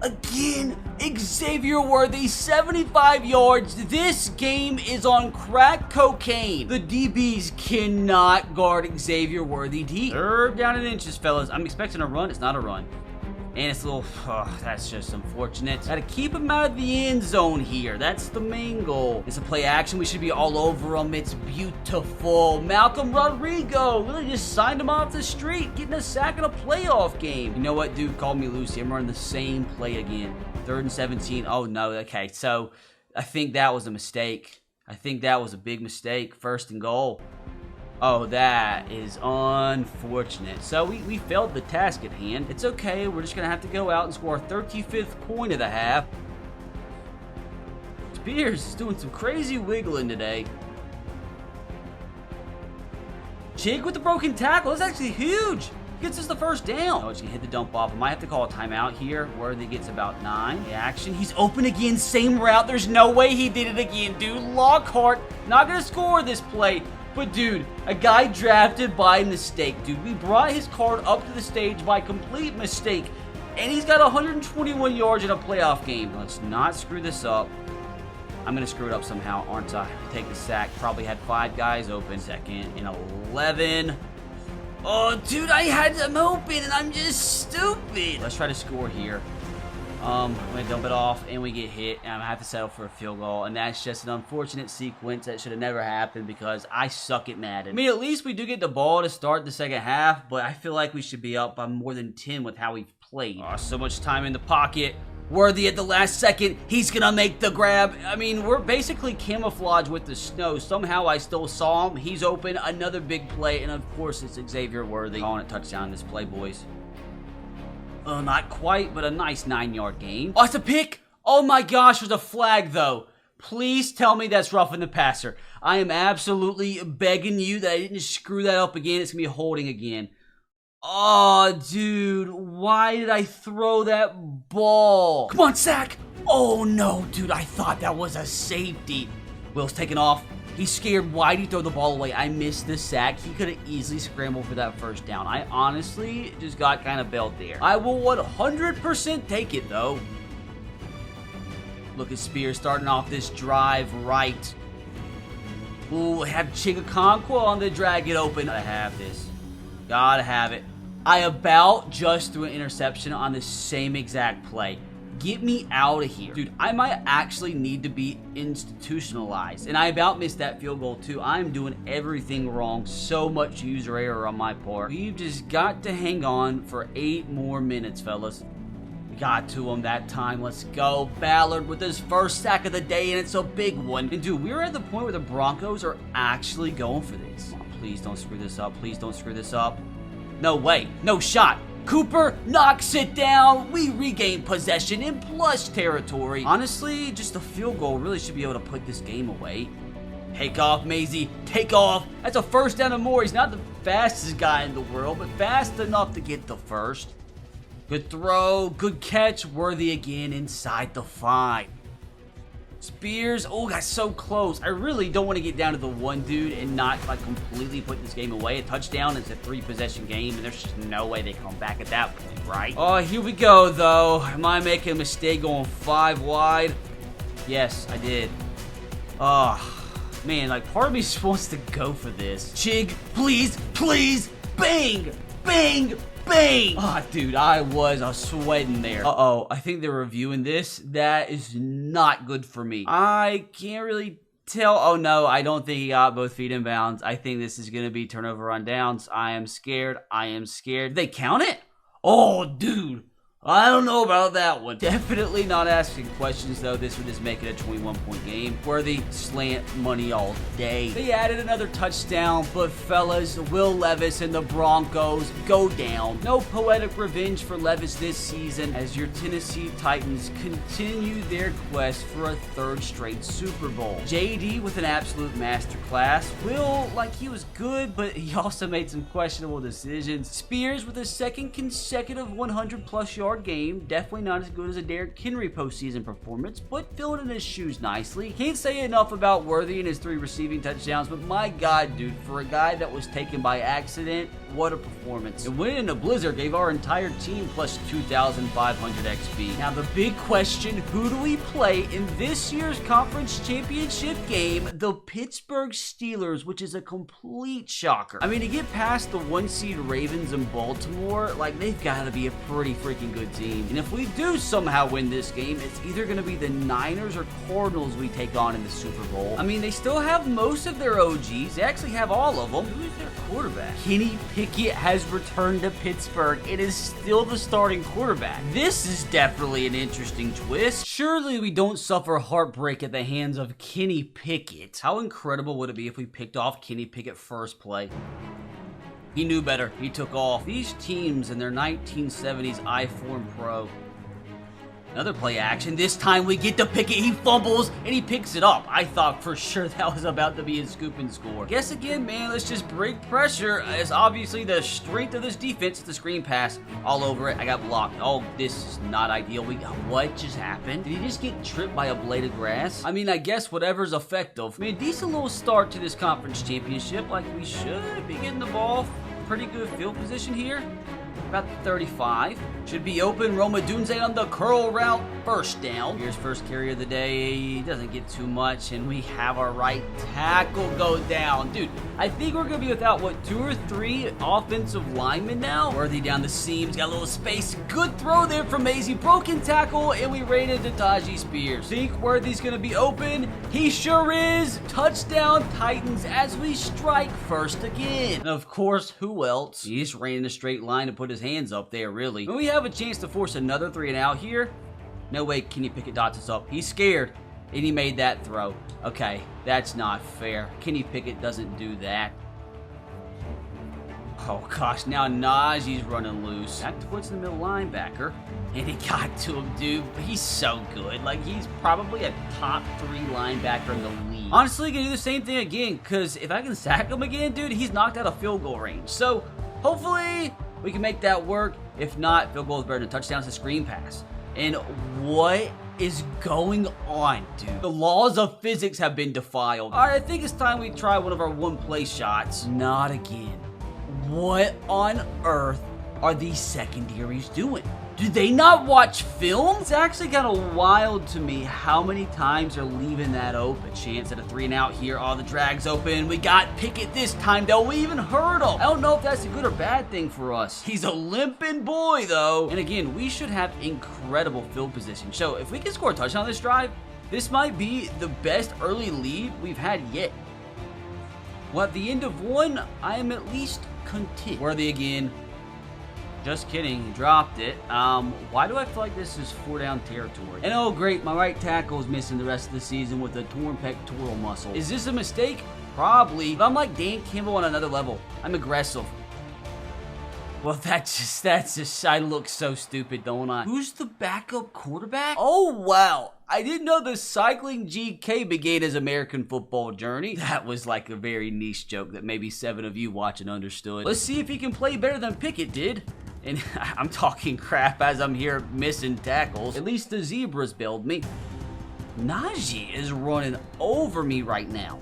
again, Xavier Worthy, 75 yards. This game is on crack cocaine. The DBs cannot guard Xavier Worthy deep. 3rd down in inches, fellas. I'm expecting a run. It's not a run. And it's a little, that's just unfortunate. Gotta keep him out of the end zone here. That's the main goal. It's a play action. We should be all over him. It's beautiful. Malcolm Rodrigo really just signed him off the street, getting a sack in a playoff game. You know what, dude? Call me Lucy. I'm running the same play again. 3rd and 17. Oh, no. Okay, so I think that was a mistake. I think that was a big mistake. 1st and goal. Oh, that is unfortunate. So we failed the task at hand. It's okay. We're just going to have to go out and score our 35th point of the half. Spears is doing some crazy wiggling today. Chig with the broken tackle. That's actually huge. Gets us the 1st down. Oh, it's going to hit the dump off. I might have to call a timeout here. Worthy gets about 9. The action. He's open again. Same route. There's no way he did it again, dude. Lockhart not going to score this play. But, dude, a guy drafted by mistake, dude. We brought his card up to the stage by complete mistake. And he's got 121 yards in a playoff game. Let's not screw this up. I'm going to screw it up somehow, aren't I? Take the sack. Probably had 5 guys open. 2nd and 11. Oh, dude, I had them open, and I'm just stupid. Let's try to score here. I'm going to dump it off, and we get hit, and I'm going to have to settle for a field goal, and that's just an unfortunate sequence that should have never happened because I suck at Madden. I mean, at least we do get the ball to start the 2nd half, but I feel like we should be up by more than 10 with how we've played. Oh, so much time in the pocket. Worthy at the last second. He's going to make the grab. I mean, we're basically camouflaged with the snow. Somehow I still saw him. He's open. Another big play, and of course, it's Xavier Worthy. Calling it touchdown in this play, boys. Not quite, but a nice 9-yard gain. Oh, it's a pick. Oh my gosh, there's a flag though. Please tell me that's roughing the passer. I am absolutely begging you that I didn't screw that up again. It's going to be holding again. Oh, dude, why did I throw that ball? Come on, sack. Oh no, dude, I thought that was a safety. Will's taking off. He's scared. Why did he throw the ball away? I missed the sack. He could have easily scrambled for that 1st down. I honestly just got kind of bailed there. I will 100% take it, though. Look at Spears starting off this drive right. Ooh, have Chigakonkwa on the drag it open. Gotta have this. Gotta have it. I about just threw an interception on the same exact play. Get me out of here. Dude, I might actually need to be institutionalized. And I about missed that field goal too. I'm doing everything wrong. So much user error on my part. We've just got to hang on for 8 more minutes, fellas. We got to him that time. Let's go. Ballard with his first sack of the day, and it's a big one. And dude, we're at the point where the Broncos are actually going for this. Oh, please don't screw this up. Please don't screw this up. No way. No shot. Cooper knocks it down. We regain possession in plush territory. Honestly, just a field goal really should be able to put this game away. Take off, Maisie. Take off. That's a first down and more. He's not the fastest guy in the world, but fast enough to get the first. Good throw. Good catch. Worthy again inside the 5. Spears, oh, got so close. I really don't want to get down to the one dude and not like completely put this game away. A touchdown is a 3-possession game, and there's just no way they come back at that point, right? Oh, here we go, though. Am I making a mistake going 5 wide? Yes, I did. Oh, man, like part of me just wants to go for this. Chig, please, please, bang, bang, bang! Oh, dude, I was sweating there. Uh-oh, I think they're reviewing this. That is not good for me. I can't really tell. Oh, no, I don't think he got both feet in bounds. I think this is going to be turnover on downs. I am scared. I am scared. They count it? Oh, dude. I don't know about that one. Definitely not asking questions, though. This would just make it a 21-point game. Worthy slant money all day. They added another touchdown, but fellas, Will Levis and the Broncos go down. No poetic revenge for Levis this season as your Tennessee Titans continue their quest for a 3rd straight Super Bowl. JD with an absolute masterclass. Will, like, he was good, but he also made some questionable decisions. Spears with a 2nd consecutive 100-plus yard game. Definitely not as good as a Derrick Henry postseason performance, but filling in his shoes nicely. Can't say enough about Worthy and his 3 receiving touchdowns, but my God, dude, for a guy that was taken by accident, what a performance. And winning in a blizzard gave our entire team plus 2,500 XP. Now, the big question, who do we play in this year's conference championship game? The Pittsburgh Steelers, which is a complete shocker. I mean, to get past the 1-seed Ravens in Baltimore, like, they've got to be a pretty freaking good team. And if we do somehow win this game, it's either going to be the Niners or Cardinals we take on in the Super Bowl. I mean, they still have most of their OGs. They actually have all of them. Who's their quarterback? Kenny Pickett has returned to Pittsburgh. It is still the starting quarterback. This is definitely an interesting twist. Surely we don't suffer heartbreak at the hands of Kenny Pickett. How incredible would it be if we picked off Kenny Pickett first play? He knew better. He took off. These teams in their 1970s iForm Pro. Another play action. This time we get to Pickett. He fumbles and he picks it up. I thought for sure that was about to be a scoop and score. Guess again, man, let's just break pressure as obviously the strength of this defense. The screen pass all over it. I got blocked. Oh, this is not ideal. What just happened? Did he just get tripped by a blade of grass? I mean, I guess whatever's effective. I mean, a decent little start to this conference championship. Like, we should be getting the ball. Pretty good field position here. About 35. Should be open. Roma Dunze on the curl route. First down. Here's first carry of the day. He doesn't get too much. And we have our right tackle go down. Dude, I think we're going to be without, what, 2 or 3 offensive linemen now? Worthy down the seams. Got a little space. Good throw there from Maisie. Broken tackle. And we ran into Tajee Spears. Think Worthy's going to be open. He sure is. Touchdown Titans as we strike first again. And of course, who else? He just ran in a straight line and put his hands up there, really. When we have a chance to force another 3 and out here, no way Kenny Pickett dots us up. He's scared, and he made that throw. Okay, that's not fair. Kenny Pickett doesn't do that. Oh, gosh, now Najee's running loose. Back towards the middle linebacker, and he got to him, dude. He's so good. Like, he's probably a top 3 linebacker in the league. Honestly, gonna do the same thing again, because if I can sack him again, dude, he's knocked out of field goal range. So, hopefully we can make that work. If not, field goal is better than touchdowns. A screen pass. And what is going on, dude? The laws of physics have been defiled. All right, I think it's time we try one of our one-play shots. Not again. What on earth are these secondaries doing? Do they not watch film? It's actually kind of wild to me how many times they're leaving that open. Chance at a 3 and out here. Oh, the drag's open. We got Pickett this time, though. We even heard him. I don't know if that's a good or bad thing for us. He's a limping boy, though. And again, we should have incredible field position. So if we can score a touchdown on this drive, this might be the best early lead we've had yet. Well, at the end of one, I am at least content. Worthy again. Just kidding, he dropped it. Why do I feel like this is 4 down territory? And oh great, my right tackle is missing the rest of the season with a torn pectoral muscle. Is this a mistake? Probably. But I'm like Dan Campbell on another level. I'm aggressive. Well, that's just, I look so stupid, don't I? Who's the backup quarterback? Oh, wow. I didn't know the cycling GK began his American football journey. That was like a very niche joke that maybe 7 of you watching understood. Let's see if he can play better than Pickett did. And I'm talking crap as I'm here missing tackles. At least the zebras bailed me. Najee is running over me right now.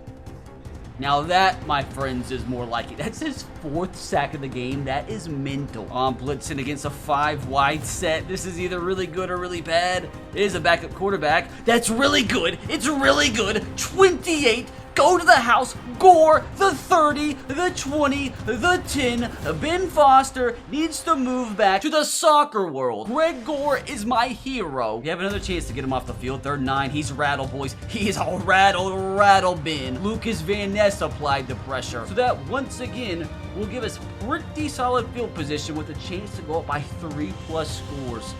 Now that, my friends, is more like it. That's his 4th sack of the game. That is mental. I'm blitzing against a 5-wide set. This is either really good or really bad. It is a backup quarterback. That's really good. It's really good. 28. Go to the house. Gore, the 30, the 20, the 10. Ben Foster needs to move back to the soccer world. Greg Gore is my hero. We have another chance to get him off the field. 3rd and 9. He's rattled, boys. He is all rattle Ben. Lucas Van Ness applied the pressure. So that, once again, will give us pretty solid field position with a chance to go up by 3+ scores.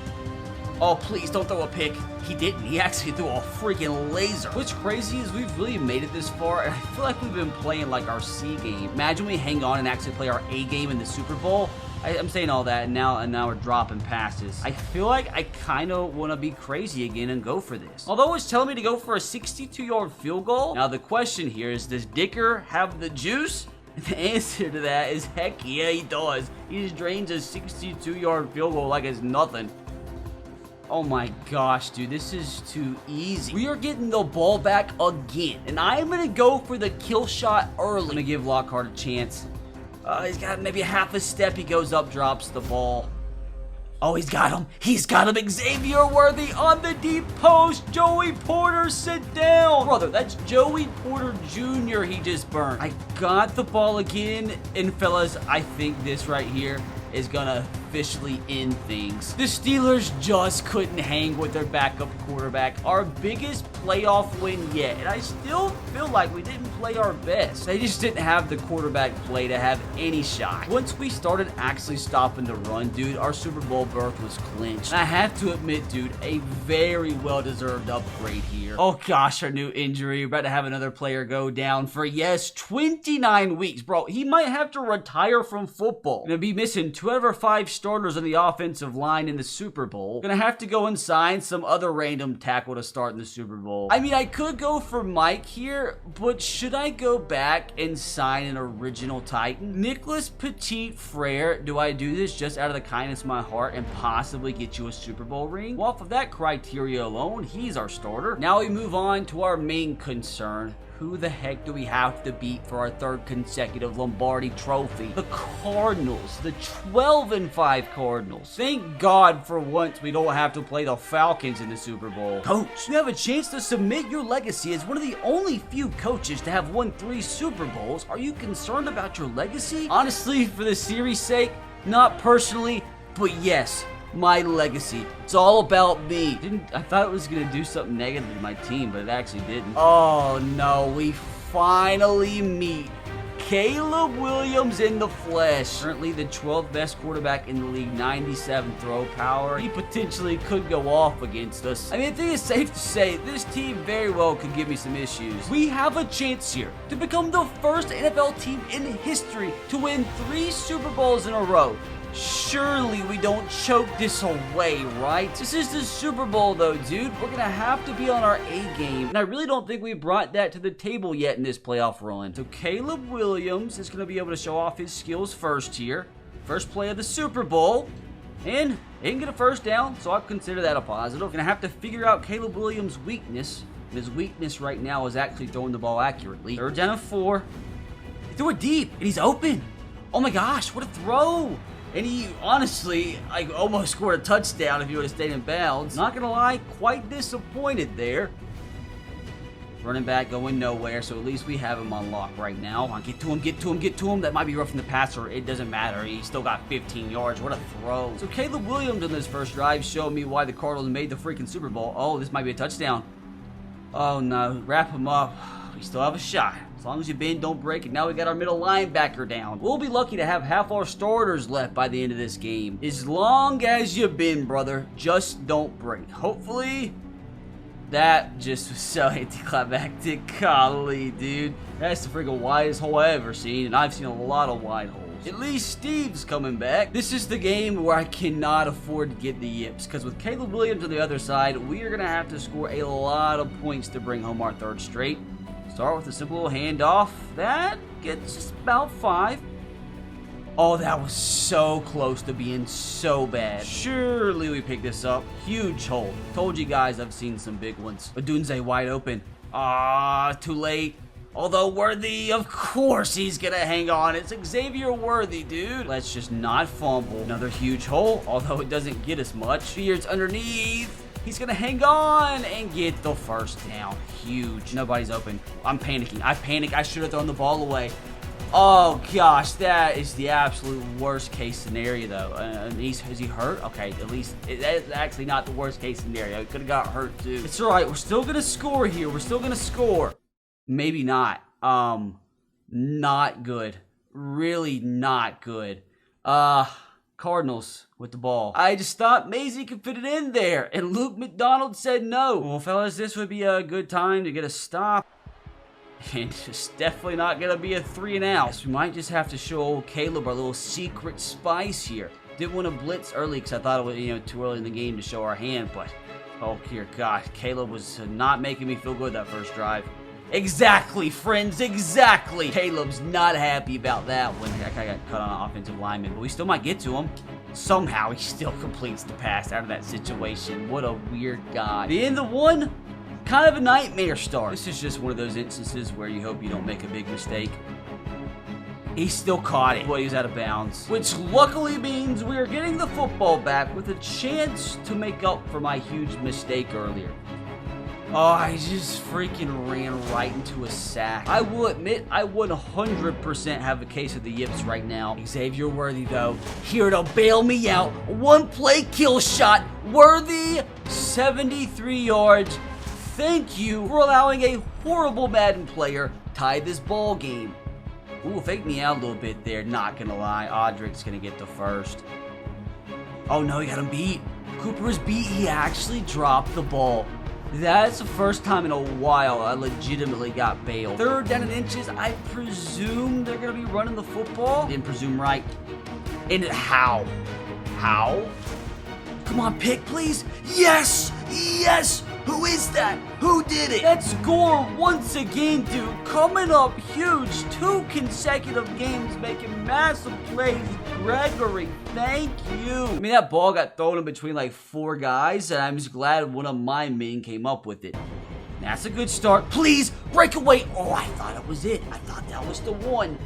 Oh, please don't throw a pick. He didn't. He actually threw a freaking laser. What's crazy is we've really made it this far, and I feel like we've been playing like our C game. Imagine we hang on and actually play our A game in the Super Bowl. I'm saying all that, and now we're dropping passes. I feel like I kind of want to be crazy again and go for this. Although it's telling me to go for a 62-yard field goal. Now, the question here is, does Dicker have the juice? The answer to that is heck yeah, he does. He just drains a 62-yard field goal like it's nothing. Oh my gosh, dude, this is too easy. We are getting the ball back again, and I'm going to go for the kill shot early. I'm going to give Lockhart a chance. He's got maybe a half a step. He goes up, drops the ball. Oh, he's got him. He's got him. Xavier Worthy on the deep post. Joey Porter, sit down. Brother, that's Joey Porter Jr. he just burned. I got the ball again, and fellas, I think this right here is gonna officially end things. The Steelers just couldn't hang with their backup quarterback. Our biggest playoff win yet, and I still feel like we didn't play our best. They just didn't have the quarterback play to have any shot. Once we started actually stopping the run, dude, our Super Bowl berth was clinched. And I have to admit, dude, a very well-deserved upgrade here. Oh gosh, our new injury. We're about to have another player go down for, yes, 29 weeks. Bro, he might have to retire from football. Gonna be missing 2 out of our 5 starters on the offensive line in the Super Bowl. Gonna have to go and sign some other random tackle to start in the Super Bowl. I mean, I could go for Mike here, but should I go back and sign an original Titan? Nicholas Petit Frere, do I do this just out of the kindness of my heart and possibly get you a Super Bowl ring? Well, off of that criteria alone, he's our starter. Now we move on to our main concern. Who the heck do we have to beat for our 3rd consecutive Lombardi trophy? The Cardinals. The 12-5 Cardinals. Thank God for once we don't have to play the Falcons in the Super Bowl. Coach, you have a chance to submit your legacy as one of the only few coaches to have won 3 Super Bowls. Are you concerned about your legacy? Honestly, for the series' sake, not personally, but yes. My legacy. It's all about me. I thought it was going to do something negative to my team, but it actually didn't. Oh no, we finally meet Caleb Williams in the flesh. Currently the 12th best quarterback in the league, 97 throw power. He potentially could go off against us. I mean, I think it's safe to say this team very well could give me some issues. We have a chance here to become the first NFL team in history to win 3 Super Bowls in a row. Surely we don't choke this away, right? This is the Super Bowl though, dude. We're gonna have to be on our A game. And I really don't think we brought that to the table yet in this playoff run. So Caleb Williams is gonna be able to show off his skills first here. First play of the Super Bowl. And he can get a first down, so I consider that a positive. Gonna have to figure out Caleb Williams' weakness. And his weakness right now is actually throwing the ball accurately. 3rd down and 4. He threw it deep, and he's open. Oh my gosh, what a throw. And he, honestly, like, almost scored a touchdown if he would have stayed in bounds. Not gonna lie, quite disappointed there. Running back going nowhere, so at least we have him on lock right now. Come on, get to him, get to him, get to him. That might be roughing the passer. It doesn't matter. He still got 15 yards. What a throw. So Caleb Williams in this first drive showed me why the Cardinals made the freaking Super Bowl. Oh, this might be a touchdown. Oh, no. Wrap him up. We still have a shot. As long as you bend, don't break. And now we got our middle linebacker down. We'll be lucky to have half our starters left by the end of this game. As long as you bend, brother, just don't break. Hopefully... that just was so anticlimactic. Golly, dude. That's the freaking widest hole I've ever seen, and I've seen a lot of wide holes. At least Steve's coming back. This is the game where I cannot afford to get the yips, because with Caleb Williams on the other side, we are going to have to score a lot of points to bring home our third straight. Start with a simple little handoff. That gets us about 5. Oh, that was so close to being so bad. Surely we pick this up. Huge hole. Told you guys I've seen some big ones. Odunze wide open. Ah, too late. Although Worthy, of course he's gonna hang on. It's Xavier Worthy, dude. Let's just not fumble. Another huge hole, although it doesn't get us much. Spears underneath. He's gonna hang on and get the first down. Huge. Nobody's open. I'm panicking. I panic. I should have thrown the ball away. Oh, gosh, that is the absolute worst case scenario, though. Is he hurt? Okay, at least that's actually not the worst case scenario. He could have got hurt, too. It's all right. We're still going to score here. We're still going to score. Maybe not. Not good. Really not good. Cardinals with the ball. I just thought Maisie could fit it in there, and Luke McDonald said no. Well, fellas, this would be a good time to get a stop. And it's definitely not going to be a 3 and out. Yes, we might just have to show Caleb our little secret spice here. Didn't want to blitz early because I thought it was, too early in the game to show our hand. But, oh, dear God, Caleb was not making me feel good that first drive. Exactly, friends, exactly. Caleb's not happy about that one. That guy got cut on an offensive lineman, but we still might get to him. Somehow, he still completes the pass out of that situation. What a weird guy. The end of one... kind of a nightmare start. This is just one of those instances where you hope you don't make a big mistake. He still caught it, but he was out of bounds. Which luckily means we are getting the football back with a chance to make up for my huge mistake earlier. Oh, I just freaking ran right into a sack. I will admit, I would 100% have a case of the yips right now. Xavier Worthy, though, here to bail me out. One play kill shot. Worthy, 73 yards. Thank you for allowing a horrible Madden player tie this ball game. Ooh, fake me out a little bit there. Not gonna lie. Audric's gonna get the first. Oh no, he got him beat. Cooper is beat. He actually dropped the ball. That's the first time in a while I legitimately got bailed. 3rd down and inches. I presume they're gonna be running the football. Didn't presume right. And how? How? Come on, pick, please. Yes! Yes! Who is that? Who did it? Let's score once again, dude. Coming up huge. 2 consecutive games making massive plays. Gregory, thank you. I mean, that ball got thrown in between like 4 guys, and I'm just glad one of my men came up with it. That's a good start. Please, break away. Oh, I thought it was it. I thought that was the one.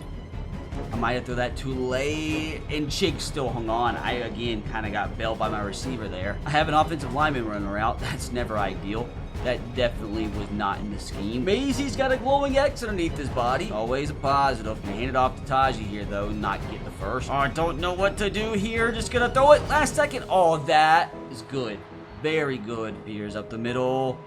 I might have thrown that too late, and Chig still hung on. I, again, kind of got bailed by my receiver there. I have an offensive lineman running around. That's never ideal. That definitely was not in the scheme. Maisie's got a glowing X underneath his body. Always a positive. Gonna hand it off to Tajee here, though, not get the first. Oh, I don't know what to do here. Just gonna throw it last second. Oh, that is good. Very good. Here's up the middle.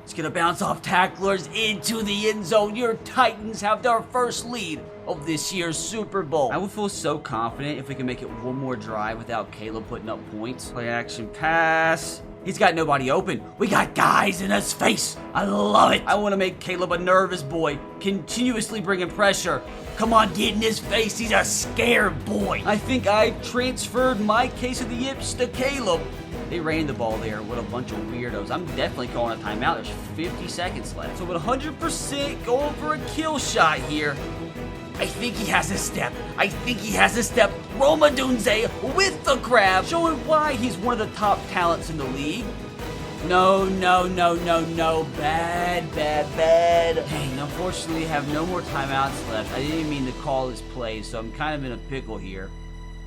It's gonna bounce off tacklers into the end zone. Your Titans have their first lead of this year's Super Bowl. I would feel so confident if we can make it one more drive without Caleb putting up points. Play action pass. He's got nobody open. We got guys in his face. I love it. I want to make Caleb a nervous boy, continuously bringing pressure. Come on, get in his face. He's a scared boy. I think I transferred my case of the yips to Caleb. They ran the ball there. What a bunch of weirdos. I'm definitely calling a timeout. There's 50 seconds left. So with 100% going for a kill shot here. I think he has a step. I think he has a step. Roma Dunze with the grab, showing why he's one of the top talents in the league. No, no, no, no, no. Bad, bad, bad. Dang, unfortunately, I have no more timeouts left. I didn't mean to call this play, so I'm kind of in a pickle here.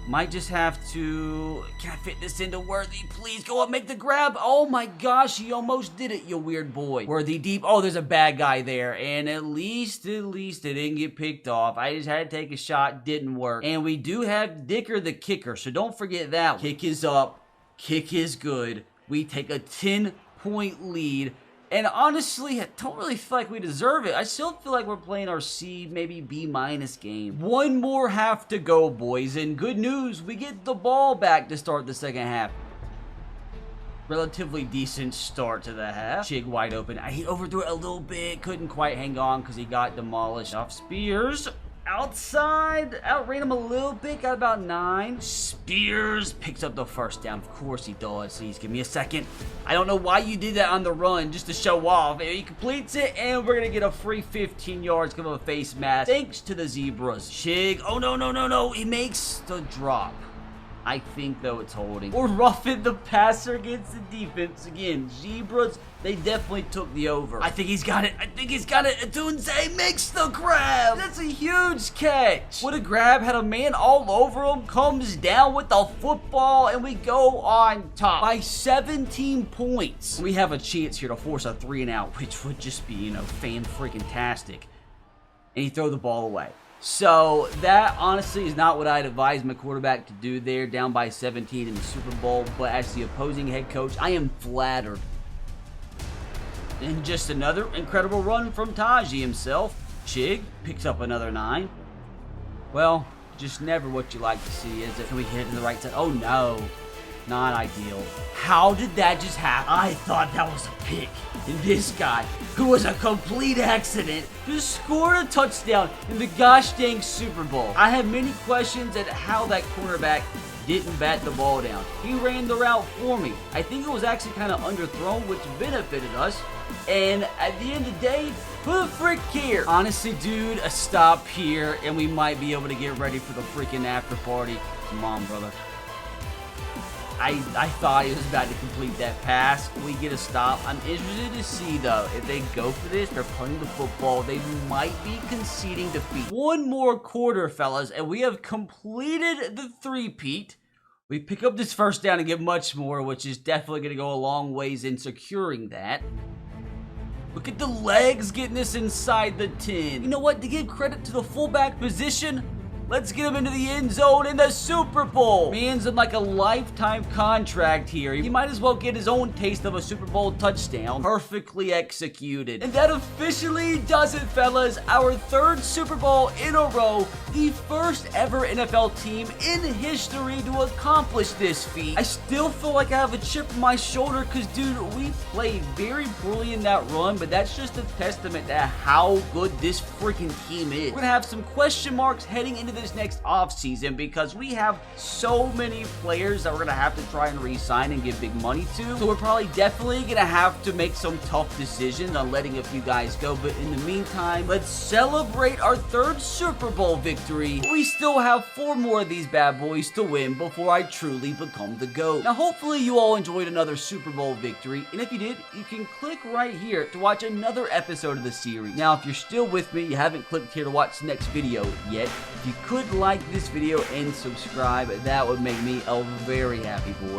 Might just have to... Can I fit this into Worthy? Please go up, make the grab. Oh my gosh, he almost did it, you weird boy. Worthy deep. Oh, there's a bad guy there. And at least it didn't get picked off. I just had to take a shot, didn't work. And we do have Dicker the kicker, so don't forget that. Kick is up. Kick is good. We take a 10-point lead. And honestly, I don't really feel like we deserve it. I still feel like we're playing our C, maybe B- game. One more half to go, boys. And good news, we get the ball back to start the second half. Relatively decent start to the half. Chig wide open. He overthrew it a little bit. Couldn't quite hang on because he got demolished. Off Spears. Outside, outran him a little bit, got about 9. Spears picks up the first down. Of course he does. Please give me a second. I don't know why you did that on the run, just to show off. He completes it, and we're going to get a free 15 yards, give him a face mask, thanks to the Zebras. Chig, oh no, he makes the drop. I think, though, it's holding. Or roughing the passer against the defense. Again, Zebras, they definitely took the over. I think he's got it. Atunze makes the grab. That's a huge catch. What a grab. Had a man all over him. Comes down with the football, and we go on top by 17 points. We have a chance here to force a 3-and-out, which would just be, fan-freaking-tastic. And he throw the ball away. So, that honestly is not what I'd advise my quarterback to do there, down by 17 in the Super Bowl. But as the opposing head coach, I am flattered. And just another incredible run from Taji himself. Chig picks up another 9. Well, just never what you like to see, is it? Can we hit it in the right side? Oh, no. Not ideal. How did that just happen? I thought that was a pick. And this guy, who was a complete accident, just scored a touchdown in the gosh dang Super Bowl. I have many questions at how that cornerback didn't bat the ball down. He ran the route for me. I think it was actually kind of underthrown, which benefited us. And at the end of the day, who the frick cares? Honestly, dude, a stop here, and we might be able to get ready for the freaking after party. Come on, brother. I thought he was about to complete that pass. We get a stop. I'm interested to see, though, if they go for this, they're punting the football. They might be conceding defeat. One more quarter, fellas, and we have completed the three-peat. We pick up this first down and get much more, which is definitely going to go a long ways in securing that. Look at the legs getting this inside the 10. You know what? To give credit to the fullback position, let's get him into the end zone in the Super Bowl. Man's in like a lifetime contract here. He might as well get his own taste of a Super Bowl touchdown. Perfectly executed. And that officially does it, fellas. Our third Super Bowl in a row. The first ever NFL team in history to accomplish this feat. I still feel like I have a chip on my shoulder because, dude, we played very poorly in that run, but that's just a testament to how good this freaking team is. We're going to have some question marks heading into this next offseason because we have so many players that we're going to have to try and re-sign and give big money to. So we're probably definitely going to have to make some tough decisions on letting a few guys go. But in the meantime, let's celebrate our third Super Bowl victory. We still have 4 more of these bad boys to win before I truly become the GOAT. Now, hopefully you all enjoyed another Super Bowl victory. And if you did, you can click right here to watch another episode of the series. Now, if you're still with me, you haven't clicked here to watch the next video yet, if you could like this video and subscribe, that would make me a very happy boy.